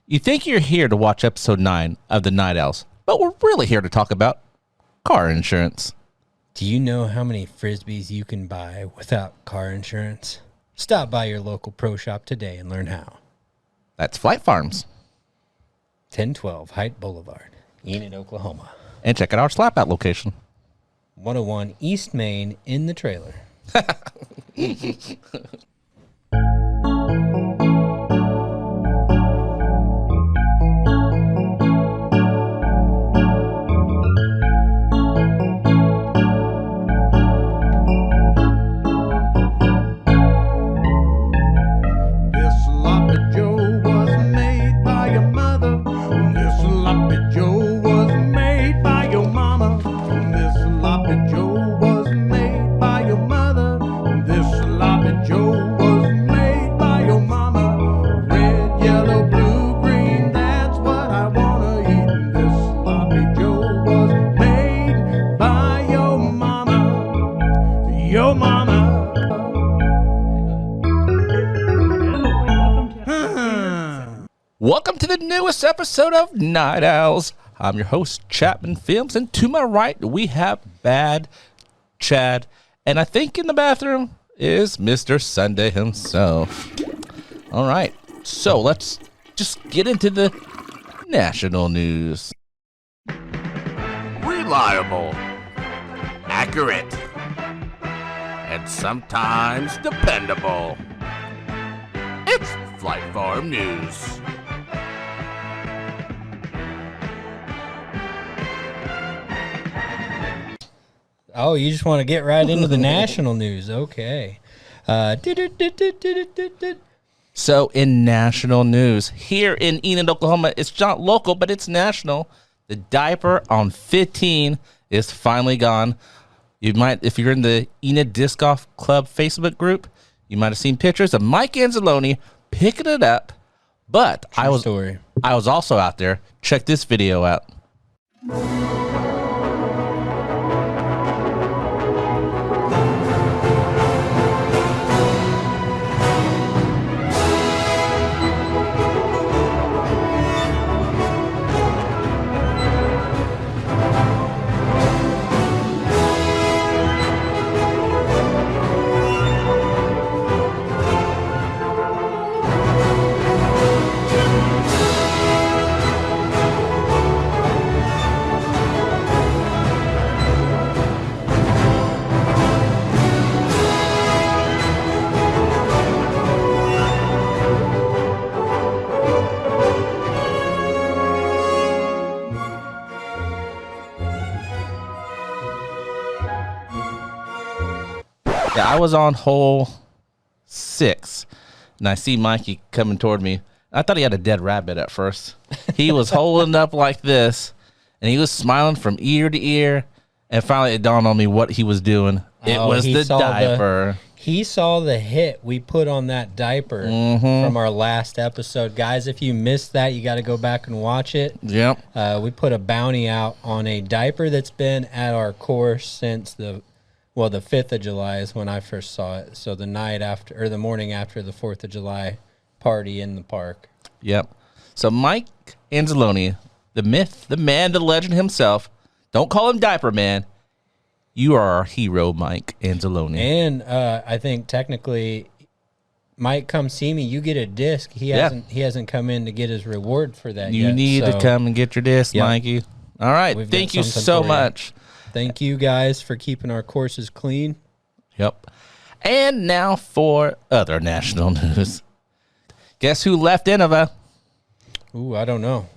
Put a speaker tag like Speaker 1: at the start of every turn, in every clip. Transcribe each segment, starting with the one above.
Speaker 1: You think you're here to watch episode 9 of the Night Owls, but we're really here to talk about car insurance.
Speaker 2: Do you know how many Frisbees you can buy without car insurance? Stop by your local pro shop today and learn how.
Speaker 1: That's Flight Farms.
Speaker 2: 1012 Hite Boulevard, Enid, Oklahoma.
Speaker 1: And check out our slap out location.
Speaker 2: 101 East Main in the trailer.
Speaker 1: Welcome to the newest episode of Night Owls. I'm your host, Chapman Films, and to my right, we have Bad Chad, and I think in the bathroom is Mr. Sunday himself. All right, so let's just get into the national news.
Speaker 3: Reliable, accurate, and sometimes dependable. It's Flight Farm News.
Speaker 2: Oh, you just want to get right into the national news. Okay.
Speaker 1: So in national news, here in Enid, Oklahoma, it's not local, but it's national. The diaper on 15 is finally gone. You might, if you're in the Enid Disc Golf Club Facebook group, you might have seen pictures of Mike Anzalone picking it up. But I was also out there. Check this video out. Yeah, I was on hole 6, and I see Mikey coming toward me. I thought he had a dead rabbit at first. He was holding up like this, and he was smiling from ear to ear, and finally it dawned on me what he was doing. It was the diaper.
Speaker 2: He saw the hit we put on that diaper from our last episode. Guys, if you missed that, you got to go back and watch it.
Speaker 1: Yep.
Speaker 2: We put a bounty out on a diaper that's been at our course since the 5th of July is when I first saw it. So the night after, or the morning after the 4th of July party in the park.
Speaker 1: Yep. So Mike Anzalone, the myth, the man, the legend himself. Don't call him Diaper Man. You are our hero, Mike Anzalone.
Speaker 2: And I think technically, Mike, come see me. You get a disc. He hasn't come in to get his reward for that yet.
Speaker 1: You need to come and get your disc, Mikey. All right. Thank you so much.
Speaker 2: Thank you guys for keeping our courses clean.
Speaker 1: Yep. And now for other national news. Guess who left Innova?
Speaker 2: Ooh, I don't know.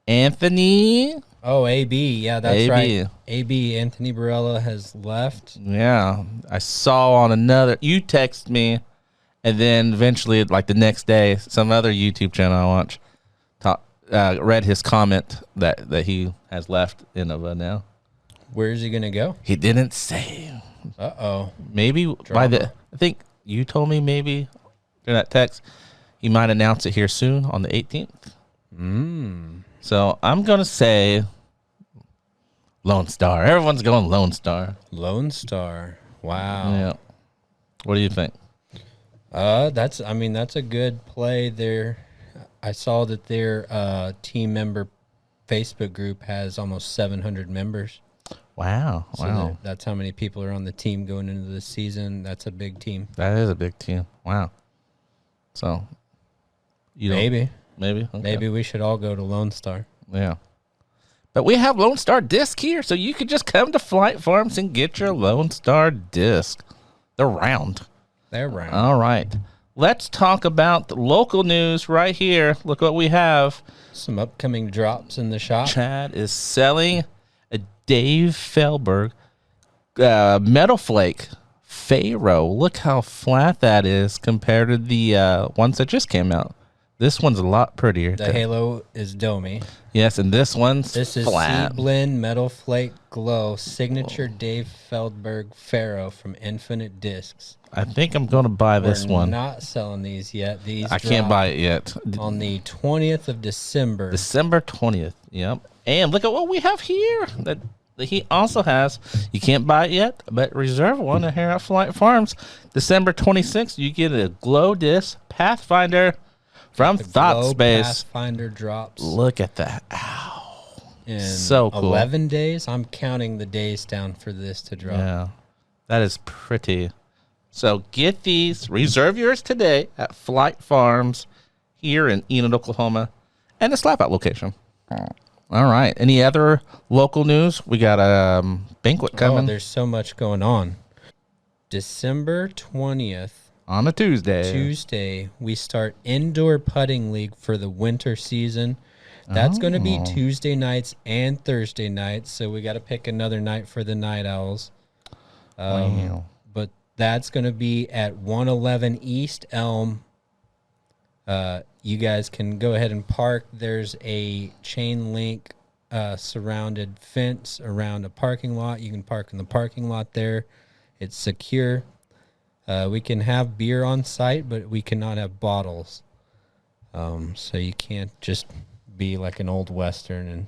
Speaker 1: Anthony.
Speaker 2: Oh, AB. Yeah, that's right. AB, Anthony Barella has left.
Speaker 1: Yeah. I saw on another, you text me, and then eventually, like the next day, some other YouTube channel I watch read his comment that he has left Innova now.
Speaker 2: Where is he going to go?
Speaker 1: He didn't say.
Speaker 2: Uh-oh.
Speaker 1: Maybe I think you told me maybe in that text, he might announce it here soon on the 18th. So I'm going to say Lone Star. Everyone's going Lone Star.
Speaker 2: Lone Star. Wow.
Speaker 1: Yeah. What do you think?
Speaker 2: That's a good play there. I saw that their team member Facebook group has almost 700 members.
Speaker 1: Wow.
Speaker 2: So that's how many people are on the team going into the season. That's a big team.
Speaker 1: That is a big team. Wow. So,
Speaker 2: Maybe
Speaker 1: Okay.
Speaker 2: Maybe we should all go to Lone Star.
Speaker 1: Yeah. But we have Lone Star disc here, so you could just come to Flight Farms and get your Lone Star disc. They're round. All right. Let's talk about the local news right here. Look what we have.
Speaker 2: Some upcoming drops in the shop.
Speaker 1: Chad is selling a Dave Fehlberg Metal Flake Pharaoh. Look how flat that is compared to the ones that just came out. This one's a lot prettier.
Speaker 2: The halo is domey.
Speaker 1: Yes, and this one's
Speaker 2: This is
Speaker 1: flat.
Speaker 2: Sea Blend Metal Flake Glow Signature Dave Feldberg Pharaoh from Infinite Discs.
Speaker 1: I think I'm going to buy this
Speaker 2: We're
Speaker 1: one.
Speaker 2: not selling these yet. These
Speaker 1: I can't buy it yet.
Speaker 2: on the 20th of December.
Speaker 1: December 20th. Yep. And look at what we have here. That he also has. You can't buy it yet, but reserve one here at Flight Farms. December 26th, you get a Glow Disc Pathfinder from Thought
Speaker 2: Glow
Speaker 1: Space.
Speaker 2: Pathfinder drops
Speaker 1: Look at that. Ow.
Speaker 2: in
Speaker 1: so cool.
Speaker 2: 11 days. I'm counting the days down for this to drop.
Speaker 1: Yeah. That is pretty. So get these. Reserve yours today at Flight Farms here in Enid, Oklahoma, and the Slap Out location. All right. Any other local news? We got a banquet coming.
Speaker 2: Oh, there's so much going on. December 20th.
Speaker 1: On a Tuesday,
Speaker 2: We start indoor putting league for the winter season. That's going to be Tuesday nights and Thursday nights, so we got to pick another night for the Night Owls.
Speaker 1: Wow.
Speaker 2: But that's going to be at 111 East Elm. You guys can go ahead and park. There's a chain link surrounded fence around a parking lot. You can park in the parking lot there. It's secure. We can have beer on site, but we cannot have bottles. So you can't just be like an old Western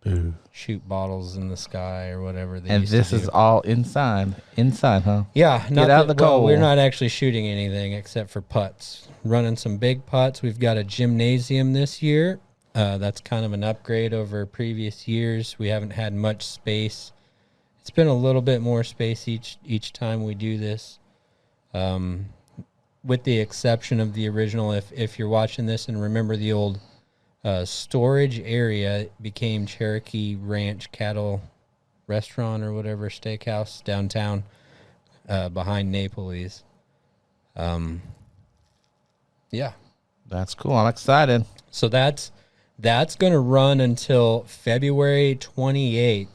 Speaker 2: and shoot bottles in the sky or whatever.
Speaker 1: And this is all inside. Inside, huh?
Speaker 2: Yeah.
Speaker 1: Get out of the cold.
Speaker 2: We're not actually shooting anything except for putts. Running some big putts. We've got a gymnasium this year. That's kind of an upgrade over previous years. We haven't had much space. It's been a little bit more space each time we do this. With the exception of the original, if you're watching this and remember the old storage area, it became Cherokee Ranch Cattle Restaurant or whatever, steakhouse downtown behind Naples. Yeah.
Speaker 1: That's cool. I'm excited.
Speaker 2: So that's going to run until February 28th.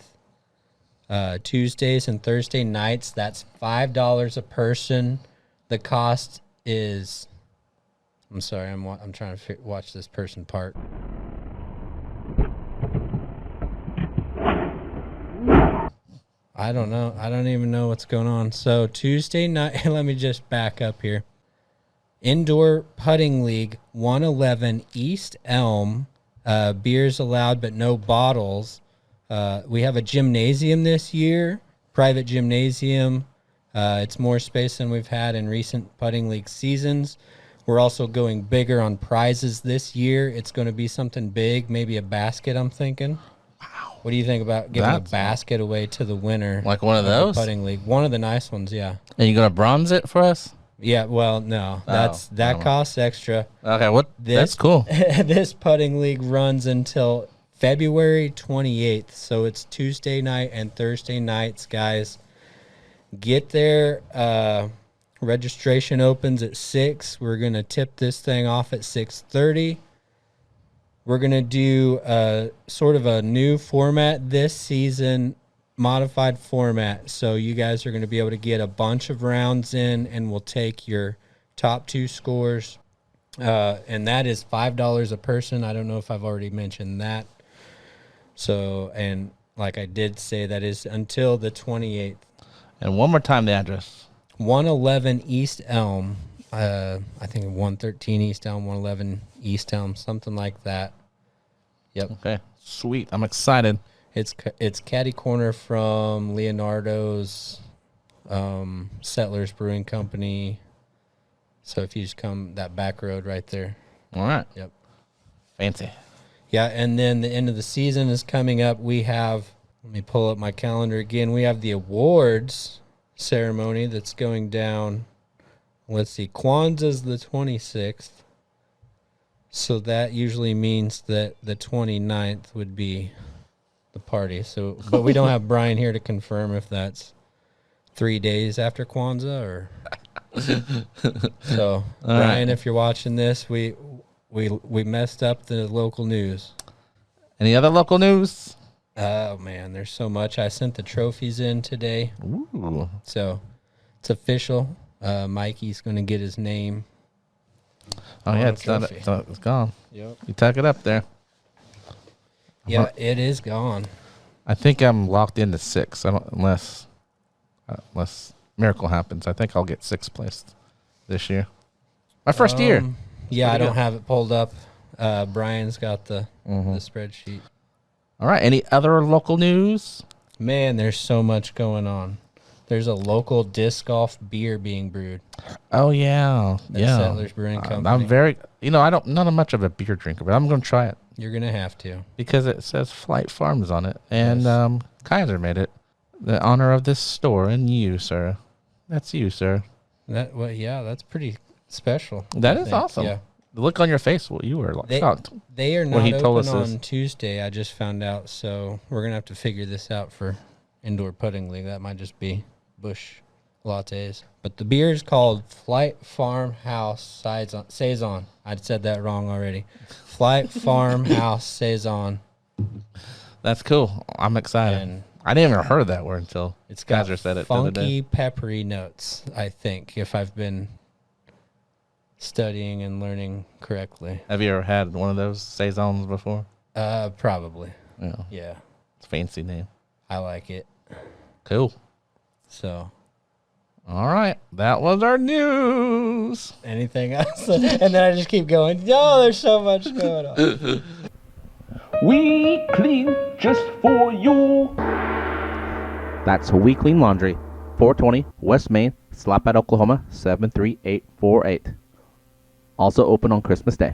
Speaker 2: Tuesdays and Thursday nights. That's $5 a person. The cost is. I'm sorry. I'm trying to watch this person part. I don't know. I don't even know what's going on. So Tuesday night. Let me just back up here. Indoor Putting League, 111 East Elm. Beers allowed, but no bottles. We have a gymnasium this year, private gymnasium. It's more space than we've had in recent putting league seasons. We're also going bigger on prizes this year. It's going to be something big, maybe a basket, I'm thinking. Wow. What do you think about giving a basket away to the winner?
Speaker 1: Like one of those?
Speaker 2: Putting league. One of the nice ones, yeah.
Speaker 1: And you going to bronze it for us?
Speaker 2: Yeah, well, no. That costs extra.
Speaker 1: Okay, that's cool.
Speaker 2: This putting league runs until February 28th, so it's Tuesday night and Thursday nights, guys. Get there. Registration opens at 6. We're going to tip this thing off at 6:30. We're going to do sort of a new format this season, modified format. So you guys are going to be able to get a bunch of rounds in, and we'll take your top 2 scores. And that is $5 a person. I don't know if I've already mentioned that. So, and like I did say, that is until the 28th.
Speaker 1: And one more time, the address.
Speaker 2: 111 East Elm. I think 113 East Elm, 111 East Elm, something like that. Yep.
Speaker 1: Okay. Sweet. I'm excited.
Speaker 2: It's catty corner from Leonardo's Settlers Brewing Company. So if you just come that back road right there.
Speaker 1: All right.
Speaker 2: Yep.
Speaker 1: Fancy.
Speaker 2: Yeah, and then the end of the season is coming up. We have, let me pull up my calendar again. We have the awards ceremony that's going down. Let's see, Kwanzaa's the 26th. So that usually means that the 29th would be the party. So, but we don't have Brian here to confirm if that's 3 days after Kwanzaa or. So, Brian, if you're watching this, we messed up the local news.
Speaker 1: Any other local news?
Speaker 2: Oh man, there's so much. I sent the trophies in today.
Speaker 1: Ooh.
Speaker 2: So it's official. Mikey's going to get his name.
Speaker 1: Oh yeah, it's done. It's gone.
Speaker 2: Yep.
Speaker 1: You tuck it up there.
Speaker 2: Yeah, it is gone.
Speaker 1: I think I'm locked into 6. I don't unless miracle happens. I think I'll get 6th place this year. My first year.
Speaker 2: Yeah, I don't have it pulled up. Brian's got the spreadsheet.
Speaker 1: All right. Any other local news?
Speaker 2: Man, there's so much going on. There's a local disc golf beer being brewed.
Speaker 1: Oh yeah,
Speaker 2: At
Speaker 1: yeah.
Speaker 2: Settlers Brewing Company.
Speaker 1: I'm very, I'm not much of a beer drinker, but I'm going to try it
Speaker 2: You're gonna have to.
Speaker 1: because it says Flight Farms on it, and Kaiser made it. The honor of this store and you, sir. That's you, sir.
Speaker 2: That's pretty special.
Speaker 1: That
Speaker 2: I
Speaker 1: is
Speaker 2: think.
Speaker 1: awesome.
Speaker 2: Yeah.
Speaker 1: The look on your face, well, you were shocked.
Speaker 2: They are
Speaker 1: What
Speaker 2: not
Speaker 1: he told
Speaker 2: open
Speaker 1: us
Speaker 2: on
Speaker 1: is-
Speaker 2: Tuesday. I just found out, so we're gonna have to figure this out for indoor putting league. That might just be Bush lattes. But the beer is called Flight Farmhouse Saison. I said that wrong already. Flight Farmhouse Saison.
Speaker 1: That's cool. I'm excited.
Speaker 2: And
Speaker 1: I didn't even heard that word until
Speaker 2: it's got
Speaker 1: Kaiser said it the other day.
Speaker 2: funky, peppery notes, I think, if I've been studying and learning correctly.
Speaker 1: Have you ever had one of those saisons before?
Speaker 2: Probably.
Speaker 1: Yeah,
Speaker 2: Yeah.
Speaker 1: it's a fancy name.
Speaker 2: I like it.
Speaker 1: Cool.
Speaker 2: So,
Speaker 1: All right, that was our news.
Speaker 2: anything else? And then I just keep going. No, there's so much going on.
Speaker 1: We clean just for you. That's We Clean Laundry, 420 West Main, Slapout, Oklahoma, 73848. Also open on Christmas Day.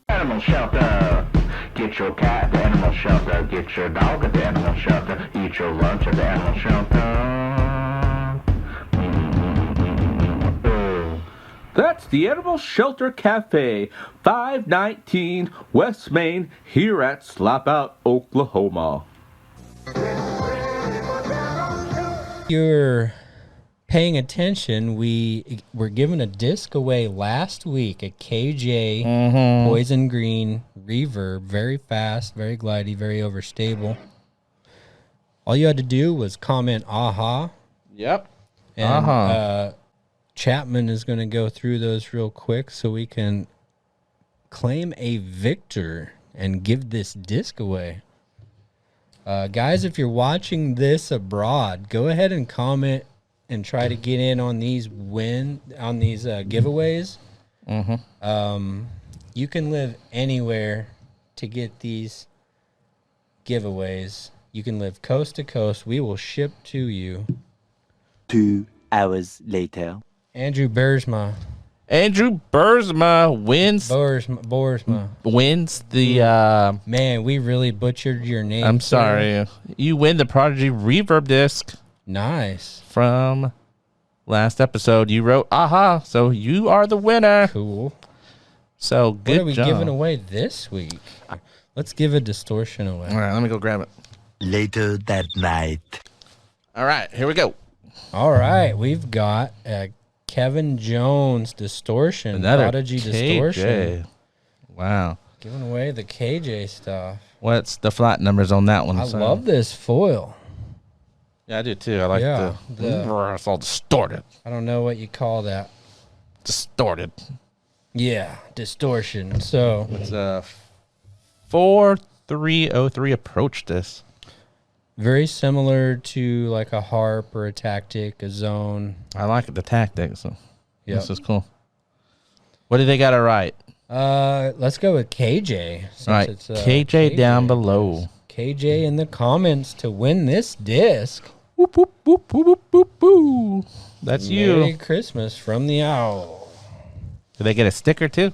Speaker 3: Animal shelter. Get your cat at the animal shelter. Get your dog at the animal shelter. Eat your lunch at the animal shelter.
Speaker 4: That's the Animal Shelter Cafe, 519 West Main, here at Slapout, Oklahoma.
Speaker 2: You're paying attention. We were given a disc away last week, a KJ Poison Green Reverb. Very fast, very glidey, very overstable. All you had to do was comment "aha."
Speaker 1: Yep.
Speaker 2: And Chapman is going to go through those real quick so we can claim a victor and give this disc away. Guys, if you're watching this abroad, go ahead and comment and try to get in on these giveaways. You can live anywhere to get these giveaways. You can live coast to coast. We will ship to you.
Speaker 5: 2 hours later.
Speaker 2: Andrew Bersma.
Speaker 1: Andrew Bersma wins
Speaker 2: Boersma.
Speaker 1: the
Speaker 2: Man, we really butchered your name.
Speaker 1: I'm
Speaker 2: sir.
Speaker 1: sorry. You win the Prodigy Reverb disc
Speaker 2: Nice.
Speaker 1: from last episode. You wrote aha, so you are the winner.
Speaker 2: Cool.
Speaker 1: So
Speaker 2: What
Speaker 1: good
Speaker 2: are we
Speaker 1: job.
Speaker 2: giving away this week? Let's give a distortion away.
Speaker 1: All right, let me go grab it.
Speaker 5: Later that night.
Speaker 1: All right, here we go.
Speaker 2: All right, we've got a Kevin Jones distortion.
Speaker 1: Another
Speaker 2: Prodigy
Speaker 1: KJ.
Speaker 2: distortion.
Speaker 1: Wow.
Speaker 2: Giving away the KJ stuff.
Speaker 1: What's the flat numbers on that one?
Speaker 2: I
Speaker 1: son?
Speaker 2: love this foil.
Speaker 1: Yeah, I do too. I like
Speaker 2: Yeah,
Speaker 1: it's all distorted.
Speaker 2: I don't know what you call that.
Speaker 1: Distorted.
Speaker 2: Yeah, distortion. So
Speaker 1: It's a 4303 approach this.
Speaker 2: very similar to like a harp or a tactic, a zone.
Speaker 1: I like the tactics. So
Speaker 2: Yep.
Speaker 1: This is cool. What do they got to write?
Speaker 2: Let's go with KJ. Since
Speaker 1: Right,
Speaker 2: it's,
Speaker 1: KJ down below.
Speaker 2: KJ in the comments to win this disc.
Speaker 1: Whoop, whoop, whoop, whoop, whoop, whoop, whoop. That's
Speaker 2: Merry
Speaker 1: you.
Speaker 2: Christmas from the owl.
Speaker 1: Do they get a sticker too?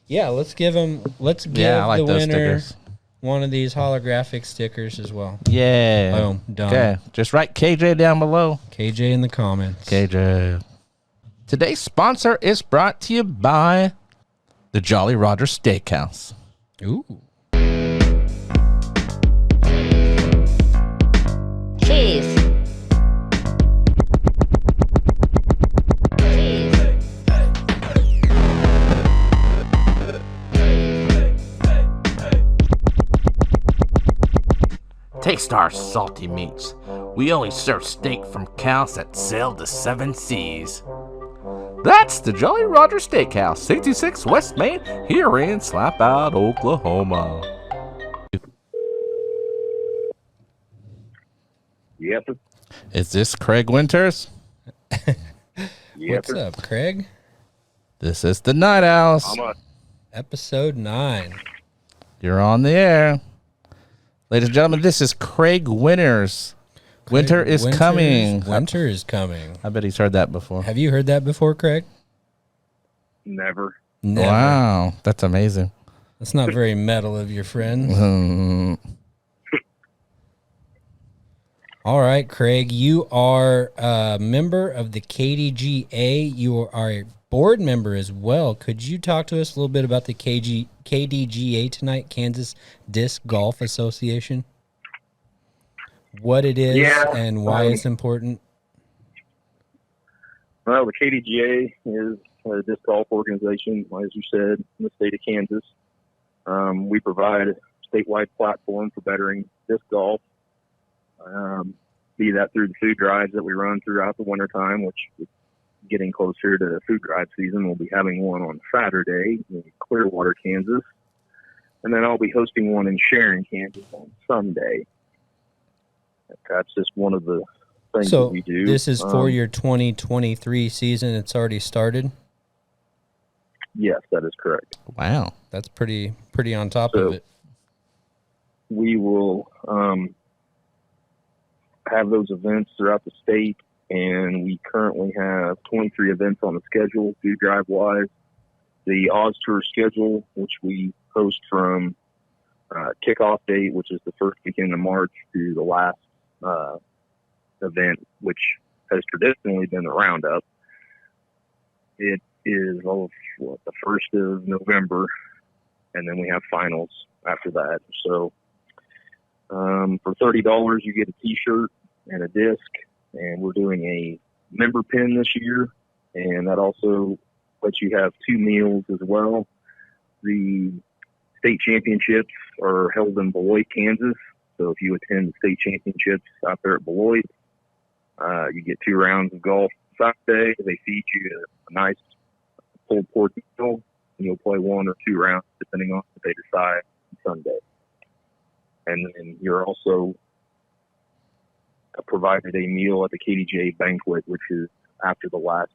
Speaker 2: Yeah, let's give
Speaker 1: I like
Speaker 2: the
Speaker 1: those
Speaker 2: winner
Speaker 1: stickers.
Speaker 2: one of these holographic stickers as well.
Speaker 1: Yeah.
Speaker 2: Boom, done.
Speaker 1: Okay, just write KJ down below.
Speaker 2: KJ in the comments.
Speaker 1: KJ. Today's sponsor is brought to you by the Jolly Roger Steakhouse.
Speaker 2: Ooh.
Speaker 6: Cheese.
Speaker 1: Taste our salty meats. We only serve steak from cows that sail the 7 seas. That's the Jolly Roger Steakhouse, 66 West Main, here in Slapout, Oklahoma.
Speaker 7: Yep.
Speaker 1: Is this Craig Winters?
Speaker 2: What's up, Craig?
Speaker 1: This is the Night House.
Speaker 7: I'm a
Speaker 2: Episode 9.
Speaker 1: You're on the air. Ladies and gentlemen, this is Craig Winters. Winter is coming.
Speaker 2: Winter is coming.
Speaker 1: I bet he's heard that before.
Speaker 2: Have you heard that before, Craig?
Speaker 7: never.
Speaker 2: Never.
Speaker 1: Wow, that's amazing.
Speaker 2: That's not very metal of your friend. All right, Craig, you are a member of the KDGA. You are a board member as well. Could you talk to us a little bit about the KDGA tonight, Kansas Disc Golf Association? What it is and why it's important?
Speaker 7: Well, the KDGA is a disc golf organization, as you said, in the state of Kansas. We provide a statewide platform for bettering disc golf. Be that through the food drives that we run throughout the wintertime, which is getting closer to food drive season. We'll be having one on Saturday in Clearwater, Kansas. And then I'll be hosting one in Sharon, Kansas on Sunday. That's just one of the things that we do.
Speaker 2: This is for your 2023 season. It's already started?
Speaker 7: Yes, that is correct.
Speaker 1: Wow.
Speaker 2: That's pretty on top of it.
Speaker 7: We will have those events throughout the state, and we currently have 23 events on the schedule, food drive wise. The Oz Tour schedule, which we host from kickoff date, which is the first weekend of March, to the last event, which has traditionally been the Roundup. It is the 1st of November, and then we have finals after that. So for $30, you get a T-shirt and a disc, and we're doing a member pin this year, and that also lets you have 2 meals as well. The state championships are held in Beloit, Kansas. So if you attend the state championships out there at Beloit, you get 2 rounds of golf Saturday. They feed you a nice pulled pork meal, and you'll play 1 or 2 rounds depending on what they decide Sunday. And then you're also provided a meal at the KDGA banquet, which is after the last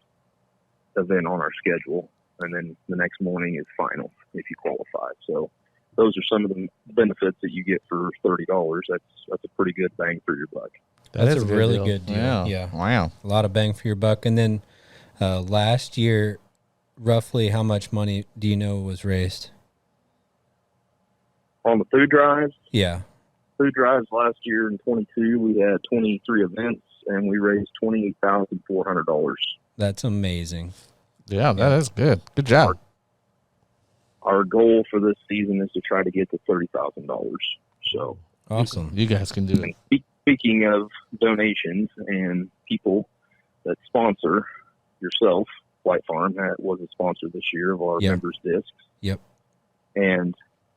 Speaker 7: event on our schedule. And then the next morning is finals if you qualify. So those are some of the benefits that you get for $30. That's a pretty good bang for your buck.
Speaker 2: That's a really good deal. Yeah.
Speaker 1: Wow.
Speaker 2: A lot of bang for your buck. And then last year, roughly how much money do you know was raised?
Speaker 7: On the food drives?
Speaker 2: Yeah.
Speaker 7: Food drives last year in 22, we had 23 events, and we raised $28,400.
Speaker 2: That's amazing.
Speaker 1: Yeah, that is good. Good job.
Speaker 7: Our goal for this season is to try to get to $30,000. So
Speaker 2: awesome.
Speaker 1: You guys can do it.
Speaker 7: And speaking of donations and people that sponsor, yourself, White Farm, that was a sponsor this year of our members' discs.
Speaker 2: Yep.
Speaker 7: And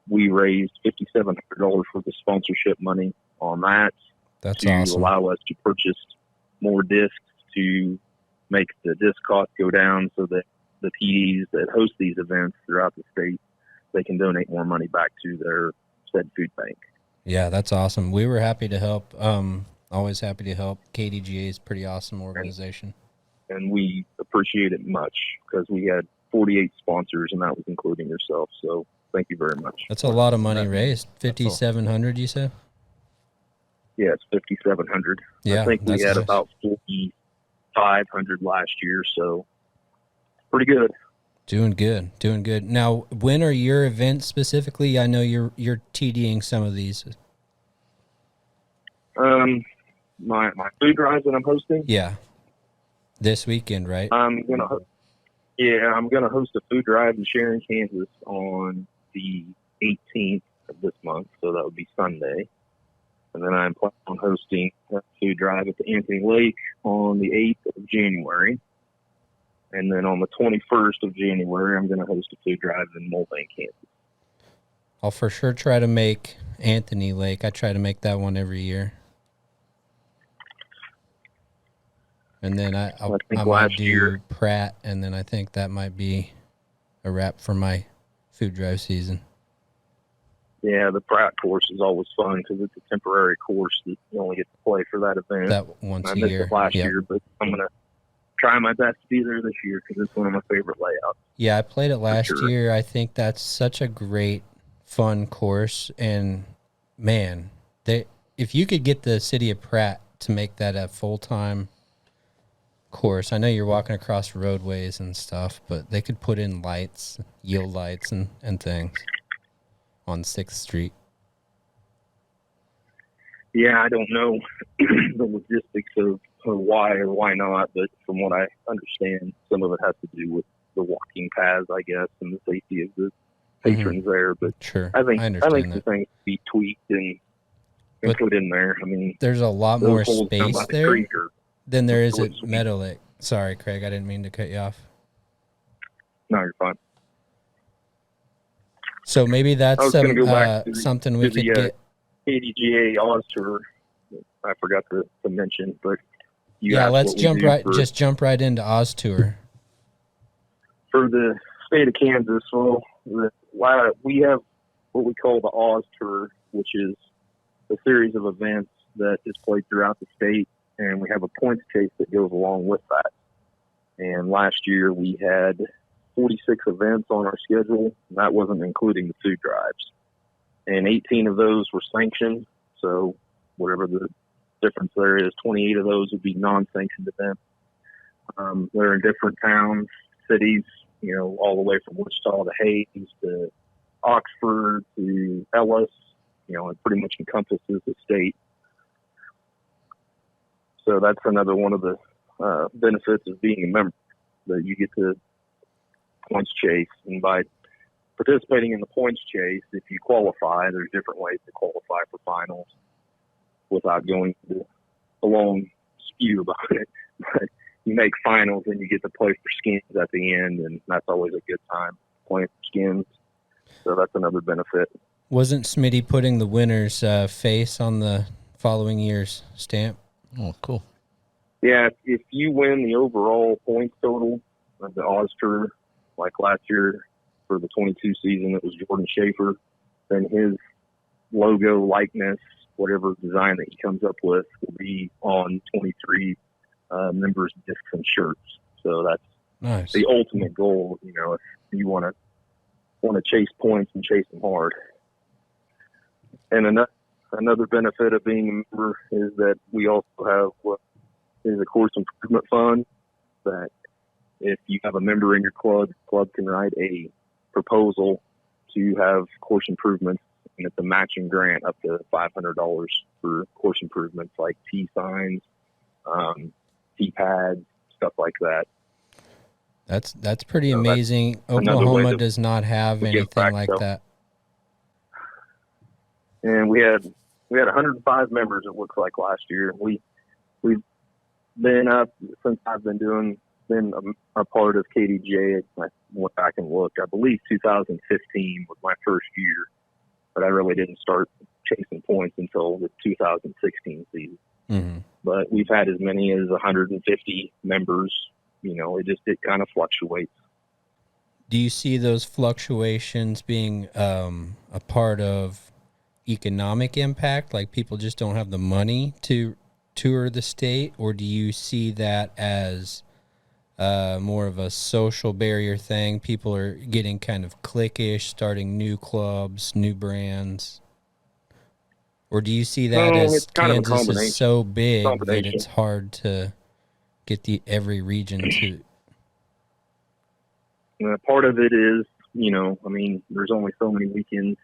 Speaker 7: we raised $5,700 worth of sponsorship money on that.
Speaker 2: That's
Speaker 7: to
Speaker 2: awesome.
Speaker 7: allow us to purchase more discs to make the disc cost go down, so that the PDs that host these events throughout the state, they can donate more money back to their said food bank.
Speaker 2: Yeah, that's awesome. We were happy to help. Always happy to help. KDGA is a pretty awesome organization.
Speaker 7: And we appreciate it much, because we had 48 sponsors, and that was including yourself. So thank you very much.
Speaker 2: That's a lot of money raised. 5,700, you said?
Speaker 7: Yeah, it's 5,700.
Speaker 2: Yeah,
Speaker 7: I think we had about 4,500 last year, so pretty good.
Speaker 2: Doing good, doing good. Now, when are your events specifically? I know you're TDing some of these.
Speaker 7: My food drives that I'm hosting.
Speaker 2: Yeah, this weekend, right?
Speaker 7: I'm gonna host a food drive in Sharon, Kansas on the 18th of this month, so that would be Sunday. And then I'm planning on hosting a food drive at the Anthony Lake on the 8th of January. And then on the 21st of January, I'm going to host a food drive in Mulvane, Kansas.
Speaker 2: I'll for sure try to make Anthony Lake. I try to make that one every year. And then I might do Pratt, and then I think that might be a wrap for my food drive season.
Speaker 7: Yeah, the Pratt course is always fun because it's a temporary course that you only get to play for that event.
Speaker 2: That once a
Speaker 7: year. I missed it last
Speaker 2: yep.
Speaker 7: year, but I'm going to try my best to be there this year because it's one of my favorite layouts.
Speaker 2: Yeah, I played it last year. I think that's such a great, fun course. And, man, if you could get the city of Pratt to make that a full-time course, I know you're walking across roadways and stuff, but they could put in lights, yield lights and things on 6th Street.
Speaker 7: Yeah, I don't know the logistics of why or why not, but from what I understand, some of it has to do with the walking paths, I guess, and the safety of the patrons there. But
Speaker 2: sure,
Speaker 7: I think
Speaker 2: some
Speaker 7: things be tweaked and put in there. I mean,
Speaker 2: there's a lot more space there than there is at Meadow Lake. Sorry, Craig, I didn't mean to cut you off.
Speaker 7: No, you're fine.
Speaker 2: So maybe that's something we could get.
Speaker 7: KDGA Oz Tour, I forgot to mention, but
Speaker 2: let's jump right into Oz Tour.
Speaker 7: For the state of Kansas, we have what we call the Oz Tour, which is a series of events that is played throughout the state, and we have a points chase that goes along with that. And last year we had 46 events on our schedule, and that wasn't including the food drives. And 18 of those were sanctioned, so whatever the difference there is, 28 of those would be non-sanctioned events. They're in different towns, cities, all the way from Wichita to Hayes to Oxford to Ellis, it pretty much encompasses the state. So that's another one of the benefits of being a member, that you get to points chase. And by participating in the points chase, if you qualify, there's different ways to qualify for finals without going into a long spew about it. But you make finals and you get to play for skins at the end, and that's always a good time playing for skins. So that's another benefit.
Speaker 2: Wasn't Smitty putting the winner's face on the following year's stamp?
Speaker 1: Oh, cool.
Speaker 7: Yeah, if you win the overall points total of the Oz Tour, like last year for the 22 season, it was Jordan Schaefer, then his logo, likeness, whatever design that he comes up with will be on 23 members' discs and shirts. So that's
Speaker 2: nice. The
Speaker 7: ultimate goal, if you want to chase points and chase them hard. And another benefit of being a member is that we also have what is a course improvement fund, that if you have a member in your club, the club can write a proposal to have course improvements, and it's a matching grant up to $500 for course improvements like T-signs, T-pads, stuff like that.
Speaker 2: That's pretty amazing. Oklahoma does not have anything like that.
Speaker 7: And we had 105 members, it looks like, last year. We've been up since I've been a part of KDGA. I went back and looked. I believe 2015 was my first year, but I really didn't start chasing points until the 2016 season.
Speaker 2: Mm-hmm.
Speaker 7: But we've had as many as 150 members. It kind of fluctuates.
Speaker 2: Do you see those fluctuations being a part of economic impact, like people just don't have the money to tour the state, or do you see that as more of a social barrier thing? People are getting kind of cliquish, starting new clubs, new brands, or do you see that as Kansas is so big that it's hard to get every region to?
Speaker 7: Part of it is, I mean, there's only so many weekends,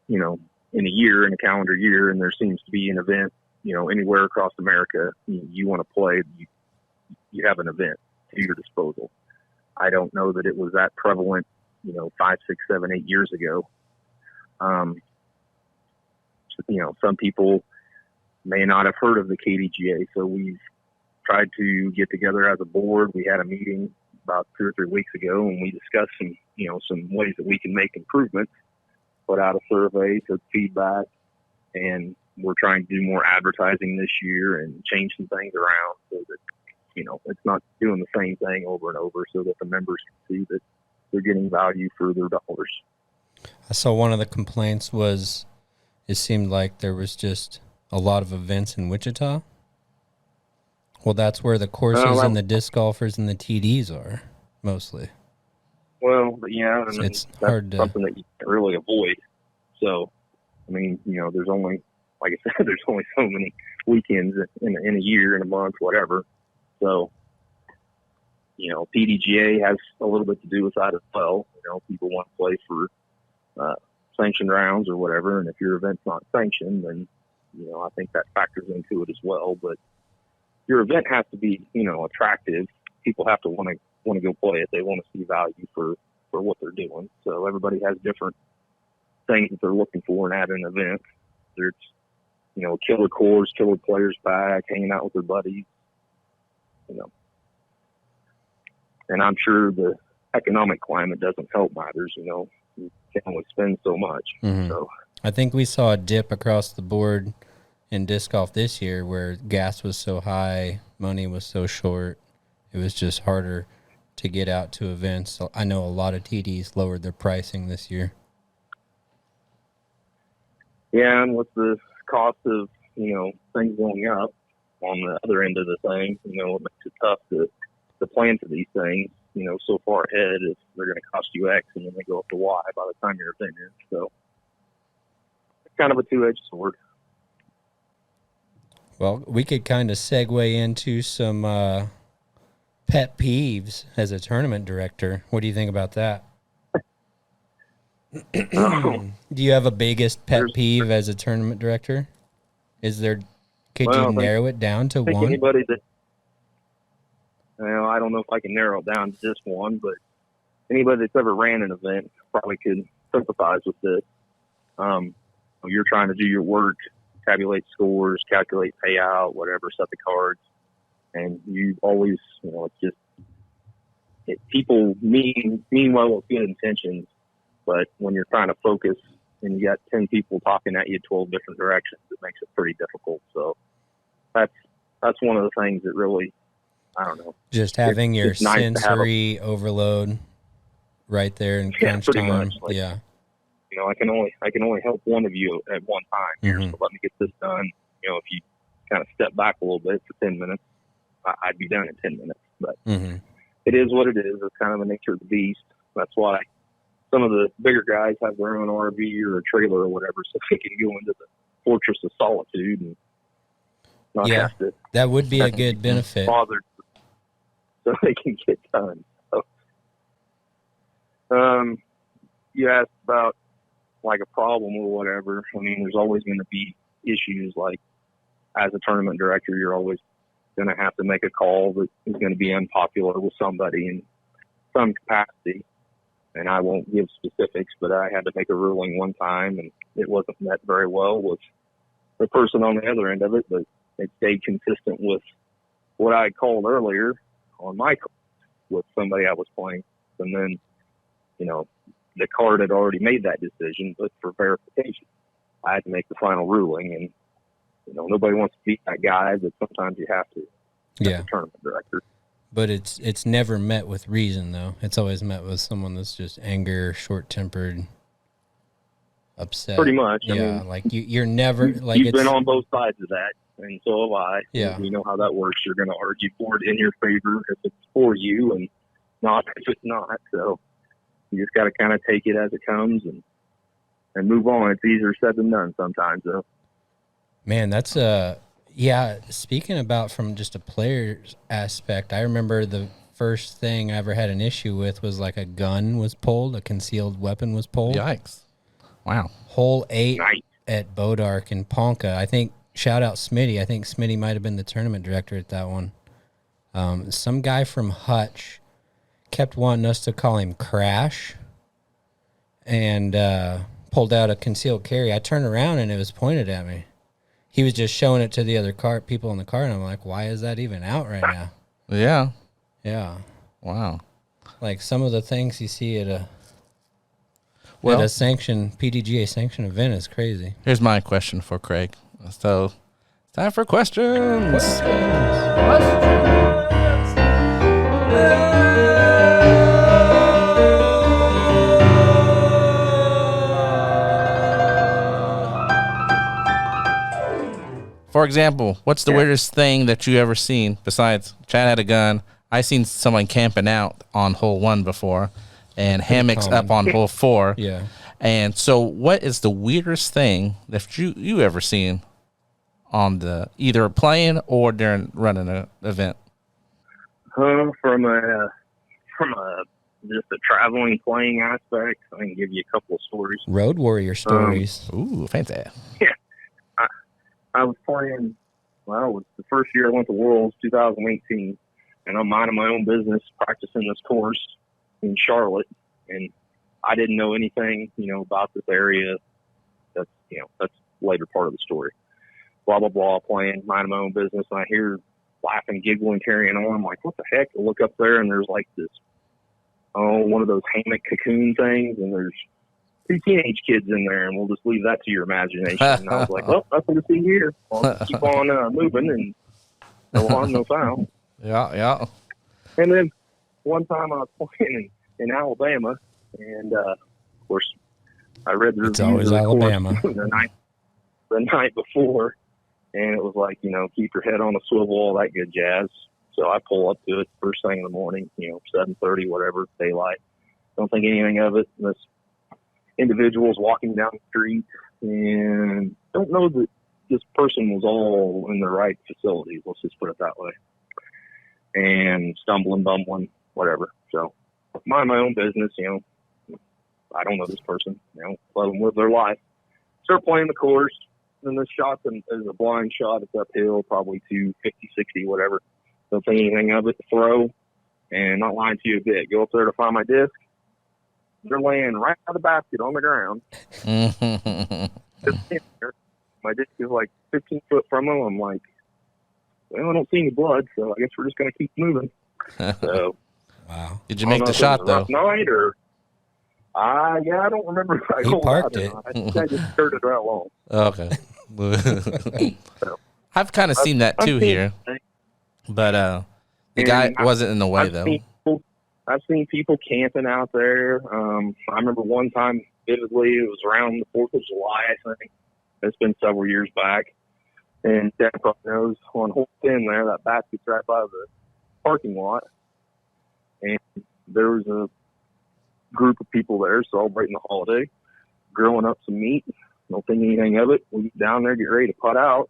Speaker 7: in a year, in a calendar year, and there seems to be an event, anywhere across America. You want to play, you have an event to your disposal. I don't know that it was that prevalent, 5, 6, 7, 8 years ago. Some people may not have heard of the KDGA, so we've tried to get together as a board. We had a meeting about 2 or 3 weeks ago, and we discussed some ways that we can make improvements, put out a survey, took feedback, and we're trying to do more advertising this year and change some things around so that, it's not doing the same thing over and over, so that the members can see that they're getting value for their dollars.
Speaker 2: I saw one of the complaints was it seemed like there was just a lot of events in Wichita. Well, that's where the courses and the disc golfers and the TDs are, mostly.
Speaker 7: Well, yeah, and
Speaker 2: it's
Speaker 7: that's
Speaker 2: hard to...
Speaker 7: something that you can't really avoid. So, I mean, there's only, like I said, there's only so many weekends in a year, in a month, whatever. So, PDGA has a little bit to do with that as well. People want to play for sanctioned rounds or whatever, and if your event's not sanctioned, then, I think that factors into it as well. But your event has to be, attractive. People have to want to go play it. They want to see value for what they're doing. So everybody has different things that they're looking for at an event. There's, killer course, killer players back, hanging out with their buddies, And I'm sure the economic climate doesn't help matters. You can only spend so much.
Speaker 2: Mm-hmm.
Speaker 7: So
Speaker 2: I think we saw a dip across the board in disc golf this year where gas was so high, money was so short. It was just harder to get out to events. So I know a lot of TDs lowered their pricing this year.
Speaker 7: Yeah, and with the cost of, things going up on the other end of the thing, it makes it tough to plan for these things, so far ahead if they're going to cost you X and then they go up to Y by the time your event is. So it's kind of a two-edged sword.
Speaker 2: Well, we could kind of segue into some pet peeves as a tournament director. What do you think about that? Do you have a biggest pet peeve as a tournament director? Could you narrow it down to one?
Speaker 7: Anybody that, I don't know if I can narrow it down to just one, but anybody that's ever ran an event probably could sympathize with this. You're trying to do your work, tabulate scores, calculate payout, whatever, set the cards, and you always, it's just people mean well with good intentions, but when you're trying to focus and you got 10 people talking at you 12 different directions, it makes it pretty difficult. So that's one of the things that really, I don't know.
Speaker 2: Just having your sensory overload right there in crunch time.
Speaker 7: Much. Yeah. I can only help one of you at one time here, so let me get this done. If you kind of step back a little bit for 10 minutes, I'd be done in 10 minutes. But it is what it is. It's kind of the nature of the beast. That's why some of the bigger guys have their own RV or a trailer or whatever, so they can go into the fortress of solitude and not have to.
Speaker 2: That would be a good benefit.
Speaker 7: Bothered, so they can get done. So, you asked about like a problem or whatever. I mean, there's always going to be issues. Like as a tournament director, you're always going to have to make a call that is going to be unpopular with somebody in some capacity. And I won't give specifics, but I had to make a ruling one time, and it wasn't met very well with the person on the other end of it, but it stayed consistent with what I called earlier on my call with somebody I was playing. And then, the card had already made that decision, but for verification, I had to make the final ruling. And, nobody wants to beat that guy, but sometimes you have to. As a tournament director.
Speaker 2: But it's never met with reason, though. It's always met with someone that's just anger, short-tempered, upset.
Speaker 7: Pretty much.
Speaker 2: Yeah, I mean, like you're never like
Speaker 7: you've been on both sides of that, and so have I.
Speaker 2: Yeah,
Speaker 7: you know how that works. You're going to argue for it in your favor if it's for you, and not if it's not. So you just got to kind of take it as it comes and move on. It's easier said than done sometimes, though.
Speaker 2: Man, that's speaking about from just a player's aspect, I remember the first thing I ever had an issue with was like a gun was pulled, a concealed weapon was pulled.
Speaker 1: Yikes. Wow.
Speaker 2: Hole 8
Speaker 7: Nice.
Speaker 2: at Bodark in Ponca. I think, shout out Smitty. I think Smitty might have been the tournament director at that one. Some guy from Hutch kept wanting us to call him Crash and pulled out a concealed carry. I turned around and it was pointed at me. He was just showing it to the other people in the car, and I'm like, why is that even out right now?
Speaker 1: Yeah.
Speaker 2: Yeah.
Speaker 1: Wow.
Speaker 2: Like some of the things you see at a PDGA sanctioned event is crazy.
Speaker 1: Here's my question for Craig. So, time for questions. For example, what's the weirdest thing that you ever seen besides Chad had a gun? I seen someone camping out on hole 1 before, and hammocks up on hole 4.
Speaker 2: Yeah.
Speaker 1: And so, what is the weirdest thing that you ever seen on the either playing or during running an event?
Speaker 7: From a just a traveling playing aspect, I can give you a couple of stories.
Speaker 2: Road Warrior stories.
Speaker 1: Ooh, fancy.
Speaker 7: I was playing, well, it was the first year I went to Worlds, 2018, and I'm minding my own business, practicing this course in Charlotte, and I didn't know anything, about this area. That's later part of the story. Blah, blah, blah, playing, minding my own business, and I hear laughing, giggling, carrying on. I'm like, what the heck? I look up there, and there's like this, one of those hammock cocoon things, and there's 2 teenage kids in there, and we'll just leave that to your imagination. And I was like, well, nothing to see here. I'll just keep on moving, and no harm, no foul.
Speaker 1: Yeah.
Speaker 7: And then one time I was playing in Alabama, and of course, I read the
Speaker 2: It's
Speaker 7: reviews
Speaker 2: always
Speaker 7: of the course
Speaker 2: Alabama.
Speaker 7: the night before, and it was like, keep your head on a swivel, all that good jazz. So I pull up to it first thing in the morning, 7:30, whatever, daylight. Don't think anything of it. This individual's walking down the street, and don't know that this person was all in the right facilities. Let's just put it that way. And stumbling, bumbling, whatever. So mind my own business, I don't know this person, let them live their life. Start playing the course, and this shot is a blind shot. It's uphill, probably 250, 60, whatever. Don't think anything of it. Throw, and not lying to you a bit. Go up there to find my disc. They're laying right out of the basket on the ground. My disc is like 15 foot from them. I'm like, well, I don't see any blood, so I guess we're just going to keep moving. So,
Speaker 2: wow.
Speaker 1: Did you make the shot, though?
Speaker 7: Night or, I don't remember if I
Speaker 2: He parked it.
Speaker 7: I think I just skirted right along.
Speaker 1: Okay. I've kind of seen that, too, here. But the guy wasn't in the way, though.
Speaker 7: I've seen people camping out there. I remember one time vividly, it was around the 4th of July, I think. It's been several years back. And Dad probably knows on hole 10 there, that basket's right by the parking lot. And there was a group of people there celebrating the holiday, grilling up some meat. Don't think anything of it. We get down there, get ready to putt out.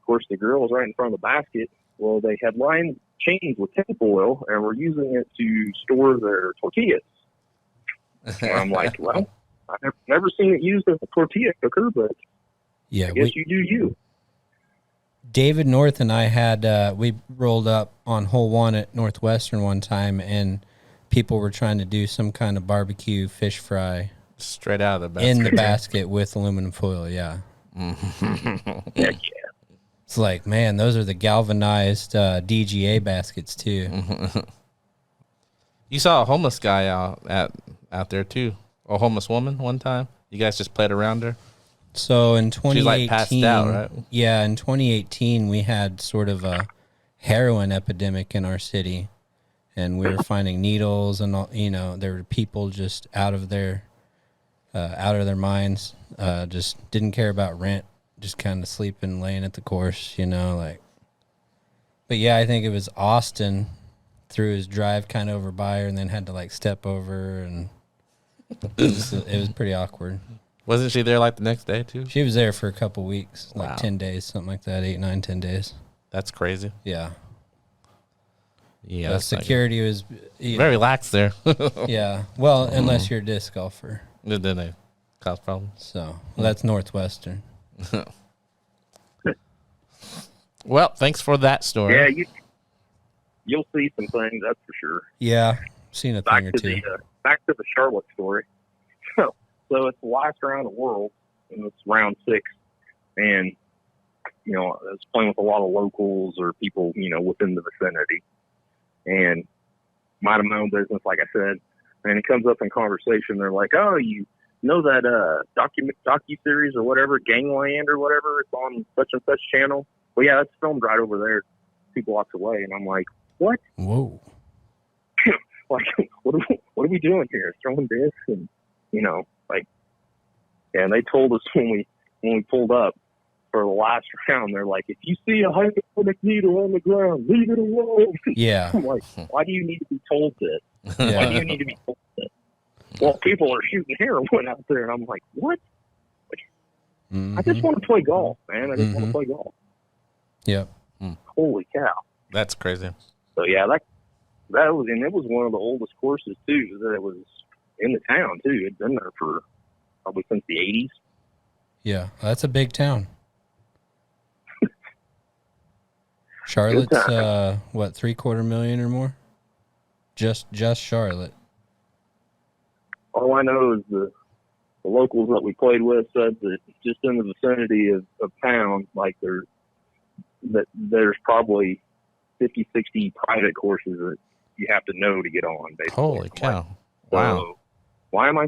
Speaker 7: Of course, the grill was right in front of the basket. Well, they had lined chains with tinfoil and were using it to store their tortillas. And I'm like, well, I've never seen it used as a tortilla cooker, but
Speaker 2: yeah,
Speaker 7: I guess you do you.
Speaker 2: David North and I had, we rolled up on hole 1 at Northwestern one time, and people were trying to do some kind of barbecue fish fry.
Speaker 1: Straight out of the basket.
Speaker 2: In the basket with aluminum foil, yeah.
Speaker 7: Heck yeah.
Speaker 2: It's like, man, those are the galvanized DGA baskets, too.
Speaker 1: You saw a homeless guy out there, too. A homeless woman one time. You guys just played around her?
Speaker 2: So in 2018,
Speaker 1: she's like passed out, right?
Speaker 2: Yeah, in 2018, we had sort of a heroin epidemic in our city, and we were finding needles, and all, there were people just out of their minds, just didn't care about rent, just kind of sleeping, laying at the course, But yeah, I think it was Austin threw his drive kind of over by her, and then had to step over, and it was pretty awkward.
Speaker 1: Wasn't she there the next day too?
Speaker 2: She was there for a couple weeks,
Speaker 1: Wow.
Speaker 2: 10 days, something like that, 8, 9, 10 days.
Speaker 1: That's crazy.
Speaker 2: Yeah.
Speaker 1: Yeah,
Speaker 2: The
Speaker 1: that's not good.
Speaker 2: security was
Speaker 1: Very lax there.
Speaker 2: yeah. Well, unless you're a disc golfer.
Speaker 1: Then they cause problems.
Speaker 2: So that's Northwestern.
Speaker 1: Well, thanks for that story.
Speaker 7: Yeah, you'll see some things, that's for sure.
Speaker 2: Yeah, seen a thing or two.
Speaker 7: Back to the Charlotte story. So it's the last round of Worlds, and it's round 6, and you know, I was playing with a lot of locals or people, you know, within the vicinity, and might have my own business, like I said. And it comes up in conversation. They're like, "Oh, you know that docu series or whatever, Gangland or whatever? It's on such and such channel." Well, yeah, that's filmed right over there, 2 blocks away. And I'm like, "What?
Speaker 2: Whoa.
Speaker 7: Like, what are we doing here? Throwing discs?" And you know, like, yeah. And they told us when we pulled up for the last round, they're like, "If you see a hypodermic needle on the ground, leave it alone."
Speaker 2: Yeah.
Speaker 7: I'm like, why do you need to be told this? Why do
Speaker 2: Yeah.
Speaker 7: you need to be told this? Well, people are shooting heroin out there, and I'm like, what?
Speaker 2: Mhm.
Speaker 7: I just want to play golf, man. I just want to play golf.
Speaker 2: Yep.
Speaker 7: Holy cow!
Speaker 1: That's crazy.
Speaker 7: So yeah, that was, and it was one of the oldest courses too. That it was in the town too. It'd been there for probably since the '80s.
Speaker 2: Yeah, that's a big town. Charlotte's what, 750,000 or more? Just Charlotte.
Speaker 7: All I know is the locals that we played with said that just in the vicinity of town, like there's probably 50, 60 private courses that you have to know to get on. Basically.
Speaker 1: Holy cow!
Speaker 7: Like,
Speaker 1: Wow.
Speaker 7: so why am I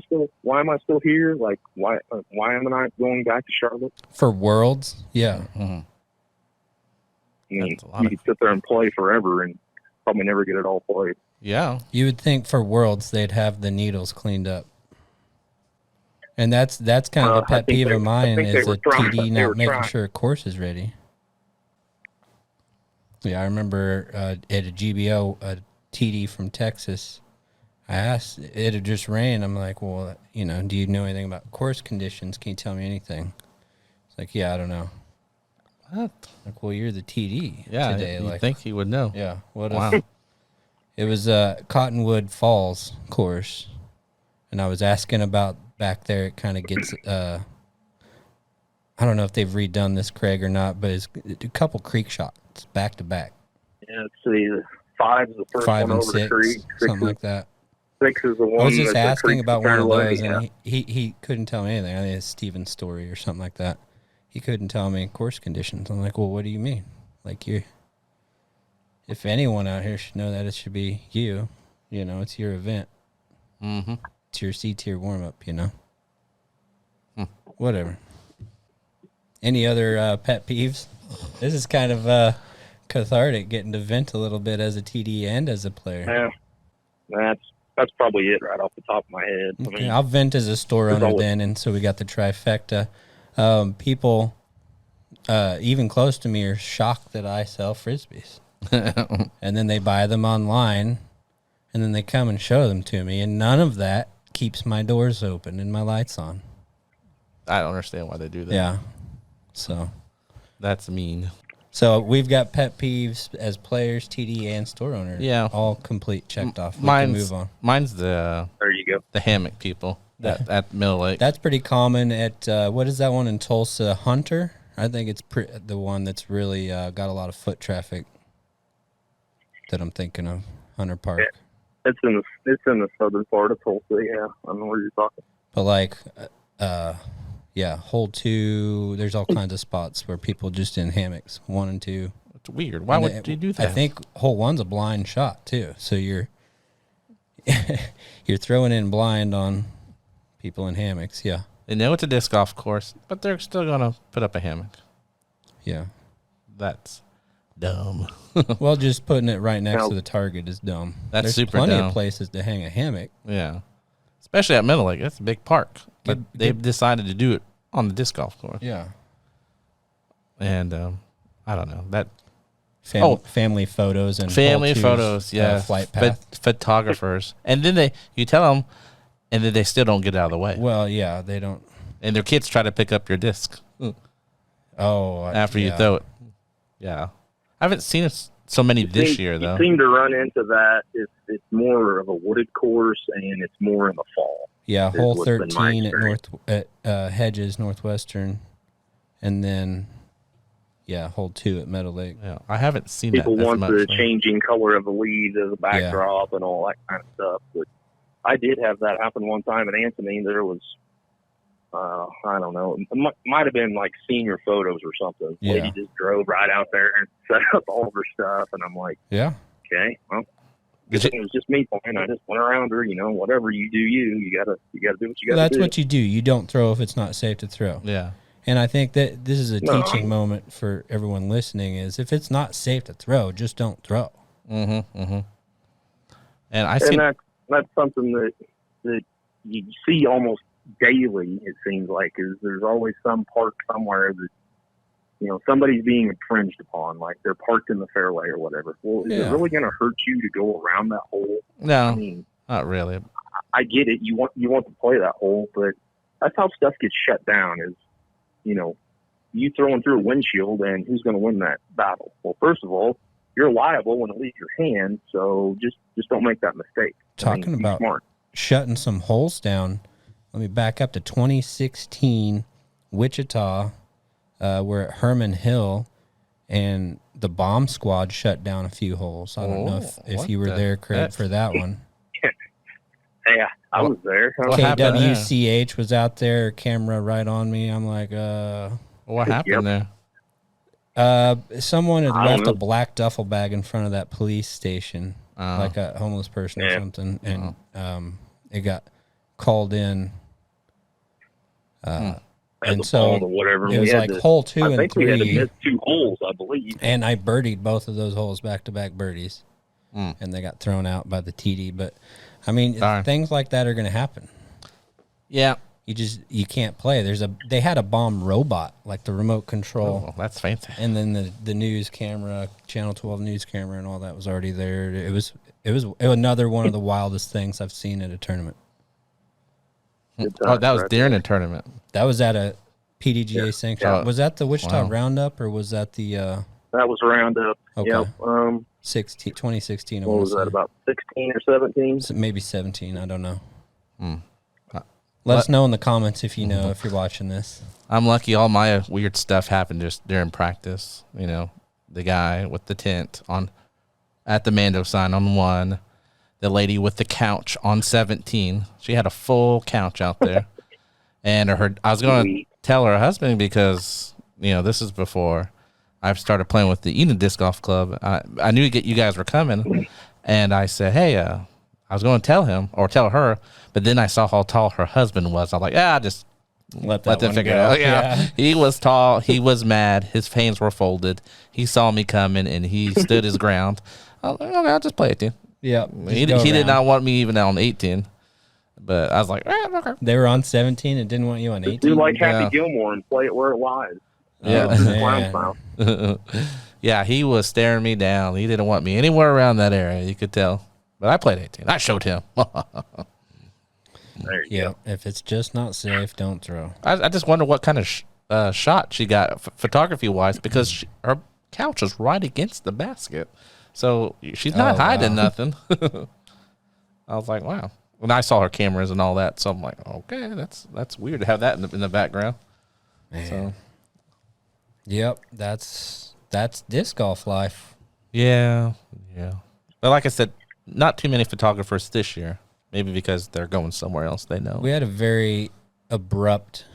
Speaker 7: still here? Like why am I not going back to Charlotte?
Speaker 2: For Worlds? Yeah.
Speaker 1: Mhm.
Speaker 7: I mean,
Speaker 1: That's a lot
Speaker 7: you
Speaker 1: of-
Speaker 7: could sit there and play forever and probably never get it all played.
Speaker 1: Yeah.
Speaker 2: You would think for Worlds they'd have the needles cleaned up. And that's kind of a
Speaker 7: I
Speaker 2: pet
Speaker 7: think
Speaker 2: peeve
Speaker 7: they-
Speaker 2: of
Speaker 7: I
Speaker 2: mine
Speaker 7: think they
Speaker 2: is
Speaker 7: were
Speaker 2: a
Speaker 7: trying.
Speaker 2: TD
Speaker 7: They were
Speaker 2: not making
Speaker 7: trying.
Speaker 2: sure a course is ready. Yeah, I remember at a GBO, a TD from Texas, I asked, it had just rained. I'm like, well, you know, do you know anything about course conditions? Can you tell me anything? It's like, yeah, I don't know.
Speaker 1: What?
Speaker 2: Like, well, you're the TD
Speaker 1: Yeah.
Speaker 2: today.
Speaker 1: You
Speaker 2: Like,
Speaker 1: think he would know?
Speaker 2: yeah, what
Speaker 1: Wow.
Speaker 2: if it was a Cottonwood Falls course, and I was asking about back there. It kind of gets, I don't know if they've redone this, Craig, or not, but it's a couple creek shots back to back,
Speaker 7: Yeah, let's see. The 5 is the first
Speaker 2: 5
Speaker 7: one
Speaker 2: and
Speaker 7: over the
Speaker 2: 6,
Speaker 7: creek. 6
Speaker 2: something
Speaker 7: is,
Speaker 2: like that.
Speaker 7: 6 is the one.
Speaker 2: I was just
Speaker 7: that the
Speaker 2: asking
Speaker 7: creek's
Speaker 2: about one of
Speaker 7: away,
Speaker 2: those,
Speaker 7: yeah.
Speaker 2: and he couldn't tell me anything. I think it's Steven's story or something like that. He couldn't tell me course conditions. I'm like, well, what do you mean? Like, if anyone out here should know that, it should be you. You know, it's your event.
Speaker 1: Mm-hmm.
Speaker 2: It's your C-tier warm-up, you know? Whatever. Any other pet peeves? This is kind of cathartic, getting to vent a little bit as a TD and as a player.
Speaker 7: Yeah, that's probably it right off the top of my head. I
Speaker 2: Okay,
Speaker 7: mean,
Speaker 2: I'll vent as a store
Speaker 7: There's
Speaker 2: owner
Speaker 7: always-
Speaker 2: then, and so we got the trifecta. People, even close to me, are shocked that I sell Frisbees. And then they buy them online, and then they come and show them to me, and none of that keeps my doors open and my lights on.
Speaker 1: I don't understand why they do that.
Speaker 2: Yeah. So
Speaker 1: That's mean.
Speaker 2: we've got pet peeves as players, TD, and store owner.
Speaker 1: Yeah.
Speaker 2: All complete, checked off. We can
Speaker 1: Mine's
Speaker 2: move on.
Speaker 1: mine's the
Speaker 7: there you go.
Speaker 1: hammock people at Mill Lake.
Speaker 2: That's pretty common at, what is that one in Tulsa? Hunter? I think it's the one that's really got a lot of foot traffic that I'm thinking of. Hunter Park.
Speaker 7: Yeah. It's in the southern part of Tulsa. Yeah, I know where you're talking.
Speaker 2: But like, yeah, hole 2, there's all kinds of spots where people just in hammocks, 1 and 2.
Speaker 1: It's weird. Why would you do that?
Speaker 2: I think hole 1's a blind shot too. So you're throwing in blind on people in hammocks. Yeah.
Speaker 1: They know it's a disc golf course, but they're still gonna put up a hammock.
Speaker 2: Yeah.
Speaker 1: That's dumb.
Speaker 2: Well, just putting it right next
Speaker 7: Now-
Speaker 2: to the target is dumb.
Speaker 1: That's
Speaker 2: There's
Speaker 1: super
Speaker 2: plenty
Speaker 1: dumb.
Speaker 2: of places to hang a hammock.
Speaker 1: Yeah, especially at Middle Lake. That's a big park, but
Speaker 2: Good-
Speaker 1: they've decided to do it on the disc golf course.
Speaker 2: Yeah.
Speaker 1: And I don't know that
Speaker 2: Family photos and
Speaker 1: family
Speaker 2: hole twos,
Speaker 1: photos. Yeah,
Speaker 2: flight path.
Speaker 1: photographers, and then you tell them, and then they still don't get out of the way,
Speaker 2: Well, yeah, they don't.
Speaker 1: and their kids try to pick up your disc
Speaker 2: Oh,
Speaker 1: after you
Speaker 2: yeah.
Speaker 1: throw it. Yeah, I haven't seen so many this year, though.
Speaker 7: You seem to run into that. It's more of a wooded course, and it's more in the fall.
Speaker 2: Yeah, hole 13 at Hedges Northwestern, and then hole 2 at Meadow Lake.
Speaker 1: Yeah, I haven't seen
Speaker 7: People
Speaker 1: that
Speaker 7: want
Speaker 1: much,
Speaker 7: the
Speaker 1: though.
Speaker 7: changing color of the leaves as a backdrop and all that kind of stuff. But I did have that happen one time in Anthony. There was, I don't know, it might have been like senior photos or something.
Speaker 2: Yeah.
Speaker 7: Lady just drove right out there and set up all of her stuff, and I'm like,
Speaker 2: Yeah.
Speaker 7: okay, well, it was just me playing. I just went around her, whatever you do, you gotta do what you gotta do.
Speaker 2: That's what you do. You don't throw if it's not safe to throw.
Speaker 1: Yeah.
Speaker 2: And I think that this is a teaching moment for everyone listening is if it's not safe to throw, just don't throw.
Speaker 1: Mm-hmm. Mm-hmm.
Speaker 7: And that's something that you see almost daily, it seems like, is there's always some park somewhere that, somebody's being infringed upon, like they're parked in the fairway or whatever. Well, is it really going to hurt you to go around that hole?
Speaker 1: No,
Speaker 7: I mean,
Speaker 1: not really.
Speaker 7: I get it. You want to play that hole, but that's how stuff gets shut down is, you throwing through a windshield and who's going to win that battle? Well, first of all, you're liable when it leaves your hand, so just don't make that mistake.
Speaker 2: Talking about
Speaker 7: smart.
Speaker 2: Shutting some holes down, let me back up to 2016 Wichita. We're at Herman Hill, and the bomb squad shut down a few holes. I don't know if you were there, Craig, for that one.
Speaker 7: Yeah, I was there.
Speaker 2: KWCH was out there, camera right on me. I'm like,
Speaker 1: what happened there?
Speaker 2: Someone had left a black duffel bag in front of that police station, like a homeless person or something, and it got called in. And so
Speaker 7: or whatever.
Speaker 2: It was like hole 2 and 3.
Speaker 7: I think we had to miss 2 holes, I believe.
Speaker 2: And I birdied both of those holes back-to-back birdies, and they got thrown out by the TD. But, I mean, things like that are going to happen.
Speaker 1: Yeah.
Speaker 2: You can't play. They had a bomb robot, like the remote control.
Speaker 1: Oh, that's fancy.
Speaker 2: And then the news camera, Channel 12 news camera, and all that was already there. It was another one of the wildest things I've seen at a tournament.
Speaker 1: Oh, that was during a tournament.
Speaker 2: That was at a PDGA sanction. Was that the Wichita Roundup, or was that the?
Speaker 7: That was Roundup.
Speaker 2: Okay.
Speaker 7: Yep.
Speaker 2: 2016.
Speaker 7: What was that? About 16 or 17?
Speaker 2: Maybe 17. I don't know. Let us know in the comments if you know, if you're watching this.
Speaker 1: I'm lucky all my weird stuff happened just during practice. The guy with the tent at the Mando sign on 1, the lady with the couch on 17. She had a full couch out there. And I was going to tell her husband because, this is before I started playing with the Enid Disc Golf Club. I knew you guys were coming. And I said, hey, I was going to tell him or tell her, but then I saw how tall her husband was. I was like, just let them figure it out. Yeah. He was tall. He was mad. His hands were folded. He saw me coming, and he stood his ground. I was like, okay, I'll just play 18.
Speaker 2: Yeah.
Speaker 1: He did not want me even on 18. But I was like, okay.
Speaker 2: They were on 17 and didn't want you on 18?
Speaker 7: Do like Happy Gilmore and play it where it lies.
Speaker 1: Yeah, he was staring me down. He didn't want me anywhere around that area. You could tell. But I played 18. I showed him.
Speaker 7: There you go.
Speaker 2: If it's just not safe, don't throw.
Speaker 1: I just wonder what kind of shot she got photography-wise because her couch was right against the basket. So she's not hiding nothing. I was like, wow. When I saw her cameras and all that, so I'm like, okay, that's weird to have that in the background.
Speaker 2: Man.
Speaker 1: So,
Speaker 2: yep, that's disc golf life.
Speaker 1: Yeah. But like I said, not too many photographers this year. Maybe because they're going somewhere else they know.
Speaker 2: We had a very abrupt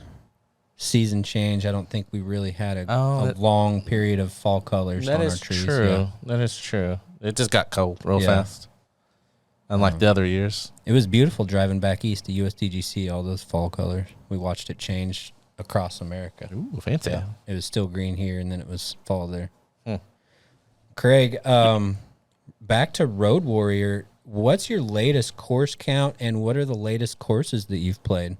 Speaker 2: season change. I don't think we really had a long period of fall colors on our trees.
Speaker 1: True. That is true. It just got cold real fast. Unlike the other years.
Speaker 2: It was beautiful driving back east to USDGC, all those fall colors. We watched it change across America.
Speaker 1: Ooh, fancy.
Speaker 2: Yeah, it was still green here, and then it was fall there. Craig, back to Road Warrior. What's your latest course count, and what are the latest courses that you've played?